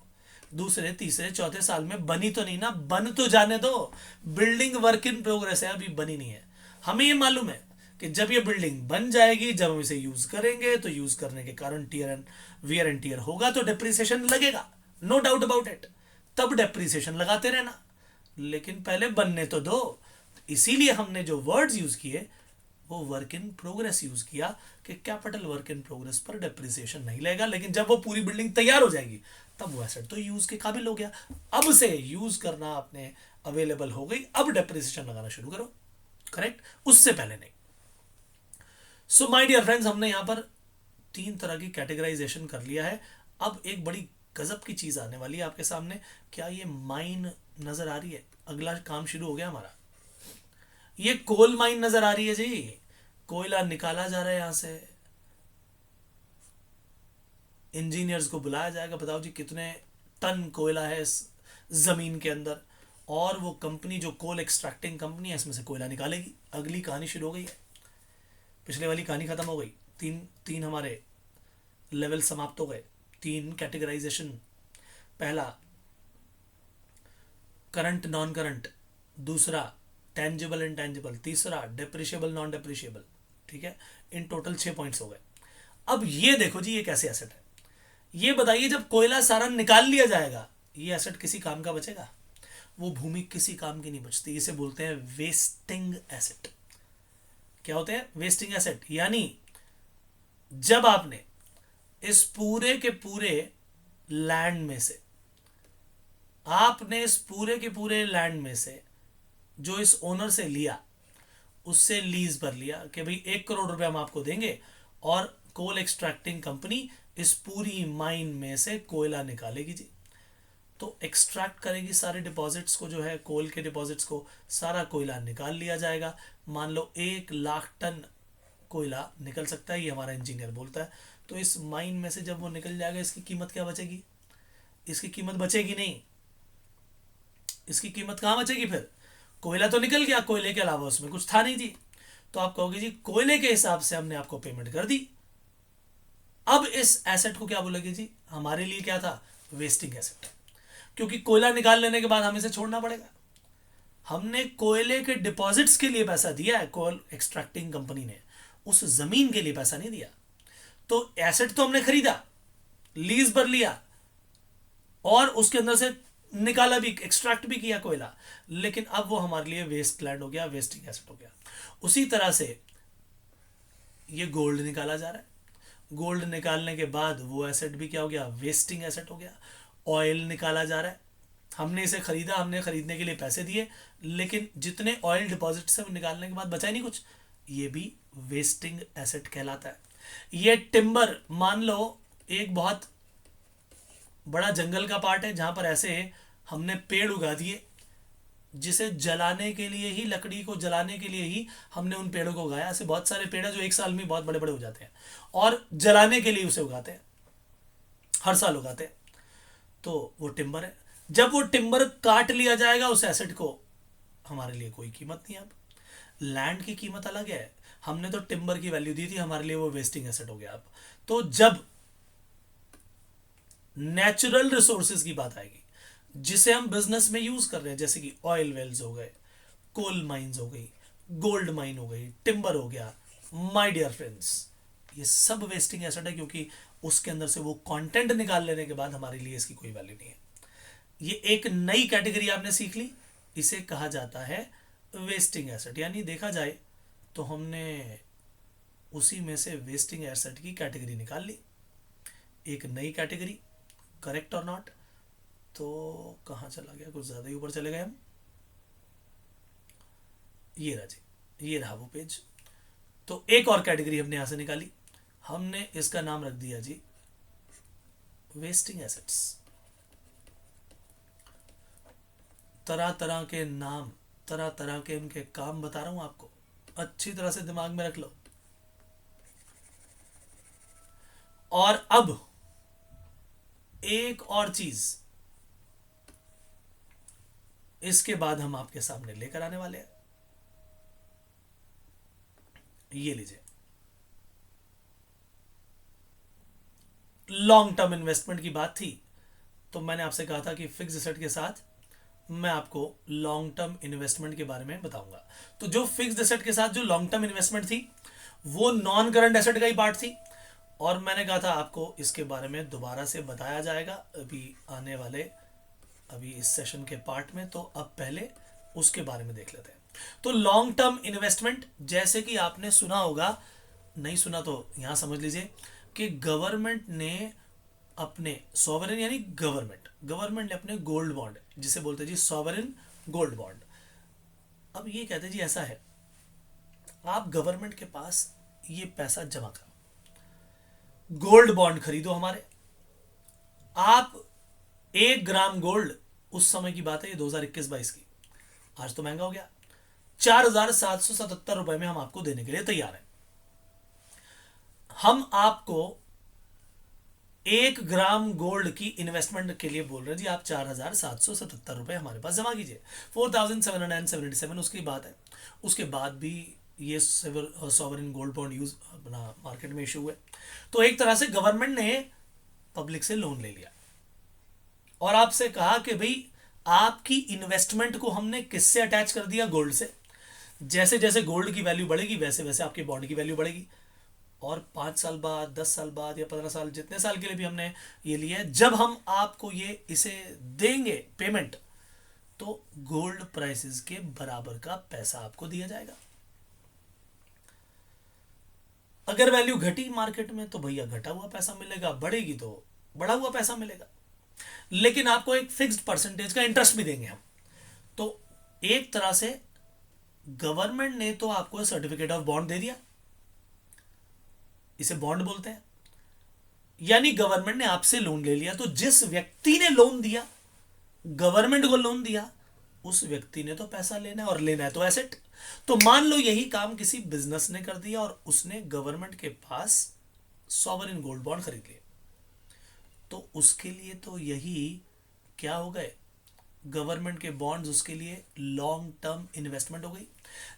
दूसरे तीसरे चौथे साल में बनी तो नहीं ना, बन तो जाने दो। बिल्डिंग वर्क इन प्रोग्रेस है, अभी बनी नहीं है। हमें ये मालूम है कि जब ये बिल्डिंग बन जाएगी, जब हम इसे यूज करेंगे, तो यूज करने के कारण tear and wear and tear होगा, तो डेप्रिसिएशन लगेगा, नो डाउट अबाउट इट। तब डेप्रिसिएशन लगाते रहना, लेकिन पहले बनने तो दो। इसीलिए हमने जो वर्ड्स यूज किए वो वर्क इन प्रोग्रेस यूज किया कि कैपिटल वर्क इन प्रोग्रेस पर डेप्रिसिएशन नहीं लगेगा, लेकिन जब वो पूरी बिल्डिंग तैयार हो जाएगी तब वो एसेट तो यूज के काबिल हो गया। अब से यूज करना अपने अवेलेबल हो गई, अब डेप्रिसिएशन लगाना शुरू करो, करेक्ट, उससे पहले नहीं। सो माय डियर फ्रेंड्स, हमने यहां पर 3 तरह की कैटेगराइजेशन कर लिया है। अब एक बड़ी गजब की चीज आने वाली है आपके सामने। क्या ये माइन नजर आ रही है? अगला काम शुरू हो गया हमारा। ये कोल माइन नजर आ रही है जी, कोयला निकाला जा रहा है यहां से, इंजीनियर्स को बुलाया जाएगा, बताओ जी कितने टन कोयला है इस जमीन के अंदर, और वो कंपनी जो कोल एक्सट्रैक्टिंग कंपनी है इसमें से कोयला निकालेगी। अगली कहानी शुरू हो गई है, पिछले वाली कहानी खत्म हो गई। तीन तीन हमारे लेवल समाप्त हो गए, 3 कैटेगराइजेशन। पहला करंट नॉन करंट, दूसरा टेंजिबल इनटेंजिबल, तीसरा डेप्रिशिएबल नॉन डेप्रिशिएबल, ठीक है। इन टोटल 6 पॉइंट्स हो गए। अब ये देखो जी, ये कैसे एसेट है? ये बताइए, जब कोयला सारा निकाल लिया जाएगा, ये एसेट किसी काम का बचेगा? वो भूमि किसी काम की नहीं बचती। इसे बोलते हैं वेस्टिंग एसेट। क्या होते हैं? Wasting asset. यानी जब आपने इस पूरे के पूरे लैंड में से, आपने इस पूरे के पूरे लैंड में से जो इस ओनर से लिया, उससे लीज पर लिया कि भाई 1 करोड़ रुपए हम आपको देंगे और कोल एक्सट्रैक्टिंग कंपनी इस पूरी माइन में से कोयला निकालेगी जी। तो एक्सट्रैक्ट करेगी सारे डिपॉजिट्स को, जो है कोल के डिपॉजिट्स को, सारा कोयला निकाल लिया जाएगा। मान लो 1 लाख टन कोयला निकल सकता है, ये हमारा इंजीनियर बोलता है। तो इस माइन में से जब वो निकल जाएगा, इसकी कीमत क्या बचेगी? इसकी कीमत बचेगी नहीं। इसकी कीमत कहाँ बचेगी फिर? कोयला तो निकल गया, कोयले के अलावा उसमें कुछ था नहीं जी। तो आप कहोगे जी कोयले के हिसाब से हमने आपको पेमेंट कर दी। अब इस एसेट को क्या बोलोगे जी? हमारे लिए क्या था? Wasting asset. क्योंकि कोयला निकाल लेने के बाद हमें इसे छोड़ना पड़ेगा। हमने कोयले के डिपॉजिट्स के लिए पैसा दिया है, कोल एक्सट्रैक्टिंग कंपनी ने, उस जमीन के लिए पैसा नहीं दिया। तो एसेट तो हमने खरीदा, लीज पर लिया और उसके अंदर से निकाला भी, एक्सट्रैक्ट भी किया कोयला, लेकिन अब वो हमारे लिए वेस्ट लैंड हो गया, वेस्टिंग एसेट हो गया। उसी तरह से ये गोल्ड निकाला जा रहा है। गोल्ड निकालने के बाद वो एसेट भी क्या हो गया? वेस्टिंग एसेट हो गया। ऑयल निकाला जा रहा है, हमने इसे खरीदा, हमने खरीदने के लिए पैसे दिए, लेकिन जितने ऑयल डिपॉजिट से निकालने के बाद बचा ही नहीं कुछ, ये भी वेस्टिंग एसेट कहलाता है। ये टिम्बर, मान लो एक बहुत बड़ा जंगल का पार्ट है जहां पर ऐसे हमने पेड़ उगा दिए, जिसे जलाने के लिए ही, लकड़ी को जलाने के लिए ही हमने उन पेड़ों को उगाया। ऐसे बहुत सारे पेड़ हैं जो एक साल में बहुत बड़े बड़े हो जाते हैं और जलाने के लिए उसे उगाते हैं, हर साल उगाते हैं। तो वो टिम्बर है। जब वो टिम्बर काट लिया जाएगा उस एसेट को, हमारे लिए कोई कीमत नहीं। अब लैंड की कीमत अलग है, हमने तो टिम्बर की वैल्यू दी थी, हमारे लिए वो वेस्टिंग एसेट हो गया। अब तो जब नेचुरल रिसोर्सेज की बात आएगी जिसे हम बिजनेस में यूज कर रहे हैं, जैसे कि ऑयल वेल्स हो गए, कोल माइंस हो गई, गोल्ड माइन हो गई, टिम्बर हो गया, माय डियर फ्रेंड्स, ये सब वेस्टिंग एसेट है, क्योंकि उसके अंदर से वो कंटेंट निकाल लेने के बाद हमारे लिए इसकी कोई वैल्यू नहीं है। ये एक नई कैटेगरी आपने सीख ली, इसे कहा जाता है वेस्टिंग एसेट। यानी देखा जाए तो हमने उसी में से वेस्टिंग एसेट की कैटेगरी निकाल ली, एक नई कैटेगरी। करेक्ट और नॉट? तो कहाँ चला गया, कुछ ज़्यादा ही ऊपर चले गए हम। ये रहा जी, ये रहा वो पेज। तो एक और कैटेगरी हमने यहां से निकाली, हमने इसका नाम रख दिया जी वेस्टिंग एसेट्स। तरह तरह के नाम, तरह तरह के उनके काम बता रहा हूं आपको, अच्छी तरह से दिमाग में रख लो। और अब एक और चीज इसके बाद हम आपके सामने लेकर आने वाले हैं, ये लीजिए। लॉन्ग टर्म इन्वेस्टमेंट की बात थी, तो मैंने आपसे कहा था कि फिक्स एसेट के साथ मैं आपको लॉन्ग टर्म इन्वेस्टमेंट के बारे में बताऊंगा। तो जो फिक्स्ड एसेट के साथ जो लॉन्ग टर्म इन्वेस्टमेंट थी, वो नॉन करंट एसेट का ही पार्ट थी, और मैंने कहा था आपको इसके बारे में दोबारा से बताया जाएगा अभी आने वाले, अभी इस सेशन के पार्ट में। तो अब पहले उसके बारे में देख लेते हैं। तो लॉन्ग टर्म इन्वेस्टमेंट, जैसे कि आपने सुना होगा, नहीं सुना तो यहां समझ लीजिए कि गवर्नमेंट ने अपने सॉवरेन, यानी गवर्नमेंट ने अपने गोल्ड बॉन्ड, जिसे बोलते हैं जी सॉवरेन गोल्ड बॉन्ड। अब ये कहते हैं जी ऐसा है, आप गवर्नमेंट के पास ये पैसा जमा करो, गोल्ड बॉन्ड खरीदो हमारे। आप 1 ग्राम गोल्ड, उस समय की बात है ये 2021-22 की, आज तो महंगा हो गया, 4,777 रुपए में हम आपको देने के लिए तैयार हैं। हम आपको 1 ग्राम गोल्ड की इन्वेस्टमेंट के लिए बोल रहे हैं जी, आप 4,777 रुपए हमारे पास जमा कीजिए, 4,777 उसकी बात है। उसके बाद भी ये सॉवरेन गोल्ड बॉन्ड यूज अपना मार्केट में इशू हुए, तो एक तरह से गवर्नमेंट ने पब्लिक से लोन ले लिया और आपसे कहा कि भाई आपकी इन्वेस्टमेंट को हमने किससे अटैच कर दिया? गोल्ड से। जैसे जैसे गोल्ड की वैल्यू बढ़ेगी वैसे वैसे आपके बॉन्ड की वैल्यू बढ़ेगी, और 5 साल बाद, 10 साल बाद या 15 साल, जितने साल के लिए भी हमने ये लिया है, जब हम आपको ये इसे देंगे पेमेंट, तो गोल्ड प्राइसेस के बराबर का पैसा आपको दिया जाएगा। अगर वैल्यू घटी मार्केट में तो भैया घटा हुआ पैसा मिलेगा, बढ़ेगी तो बढ़ा हुआ पैसा मिलेगा, लेकिन आपको एक फिक्स्ड परसेंटेज का इंटरेस्ट भी देंगे हम। तो एक तरह से गवर्नमेंट ने तो आपको सर्टिफिकेट ऑफ बॉन्ड दे दिया, इसे बॉन्ड बोलते हैं, यानी गवर्नमेंट ने आपसे लोन ले लिया। तो जिस व्यक्ति ने लोन दिया, गवर्नमेंट को लोन दिया, उस व्यक्ति ने तो पैसा लेना है, और लेना है तो एसेट। तो मान लो यही काम किसी बिजनेस ने कर दिया और उसने गवर्नमेंट के पास सॉवरेन गोल्ड बॉन्ड खरीद लिए, तो उसके लिए तो यही क्या हो गए, गवर्नमेंट के बॉन्ड्स उसके लिए लॉन्ग टर्म इन्वेस्टमेंट हो गई।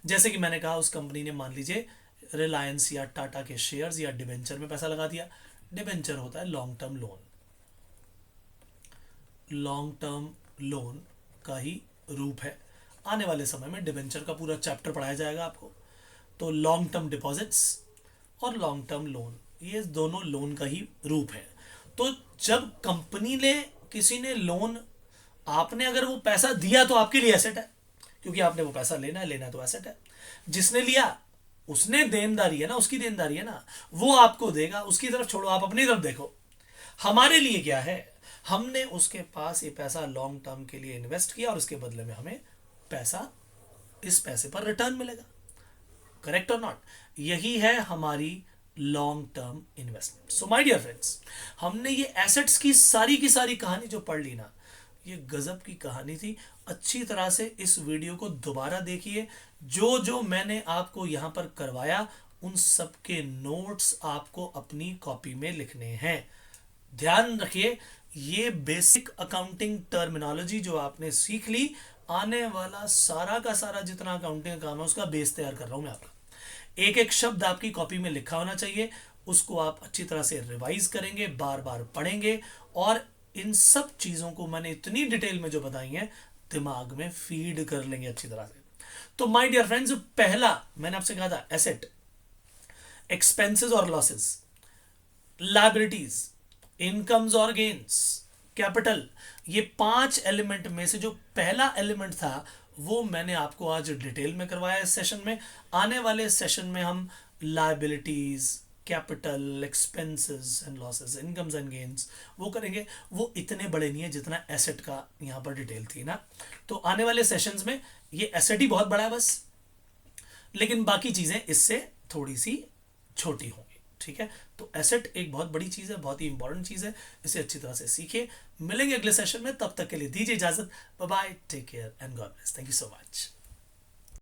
जैसे कि मैंने कहा, उस कंपनी ने मान लीजिए रिलायंस या टाटा के शेयर्स या डिबेंचर में पैसा लगा दिया। डिबेंचर होता है long term loan, long term loan का ही रूप है। आने वाले समय में डिबेंचर का पूरा चैप्टर पढ़ाया जाएगा आपको। तो लॉन्ग टर्म डिपॉजिट्स और लॉन्ग टर्म लोन, ये दोनों लोन का ही रूप है। तो जब कंपनी ने, किसी ने लोन, आपने अगर वो पैसा दिया तो आपके लिए एसेट है, क्योंकि आपने वो पैसा लेना है, लेना है तो एसेट है। जिसने लिया उसने देनदारी है ना, उसकी देनदारी है ना, वो आपको देगा। उसकी तरफ छोड़ो, आप अपनी तरफ देखो। हमारे लिए क्या है, हमने उसके पास ये पैसा लॉन्ग टर्म के लिए इन्वेस्ट किया और उसके बदले में हमें पैसा, इस पैसे पर रिटर्न मिलेगा। करेक्ट और नॉट? यही है हमारी long term investment. So my dear friends, हमने ये एसेट्स की सारी कहानी जो पढ़ ली ना, ये गजब की कहानी थी। अच्छी तरह से इस वीडियो को दोबारा देखिए। जो जो मैंने आपको यहां पर करवाया, उन सब के नोट्स आपको अपनी कॉपी में लिखने हैं। ध्यान रखिए, ये बेसिक अकाउंटिंग टर्मिनोलॉजी जो आपने सीख ली, आने वाला सारा का सारा जितना अकाउंटिंग का काम है उसका बेस तैयार कर रहा हूं मैं आपका। एक एक शब्द आपकी कॉपी में लिखा होना चाहिए, उसको आप अच्छी तरह से रिवाइज करेंगे, बार बार पढ़ेंगे, और इन सब चीजों को मैंने इतनी डिटेल में जो बताई है दिमाग में फीड कर लेंगे अच्छी तरह से। तो माय डियर फ्रेंड्स, पहला मैंने आपसे कहा था एसेट, एक्सपेंसेस और लॉसेस, लायबिलिटीज, इनकम्स और गेन्स, कैपिटल, ये 5 एलिमेंट में से जो पहला एलिमेंट था वो मैंने आपको आज डिटेल में करवाया इस सेशन में। आने वाले सेशन में हम liabilities, capital, expenses and losses, incomes and gains वो करेंगे। वो इतने बड़े नहीं है जितना एसेट का यहां पर डिटेल थी ना। तो आने वाले सेशंस में ये एसेट ही बहुत बड़ा है बस, लेकिन बाकी चीजें इससे थोड़ी सी छोटी होंगी। ठीक है, तो एसेट एक बहुत बड़ी चीज है, बहुत ही इंपॉर्टेंट चीज है, इसे अच्छी तरह से सीखिए। मिलेंगे अगले सेशन में, तब तक के लिए दीजिए इजाजत। Bye bye, take care and God bless. Thank you so much.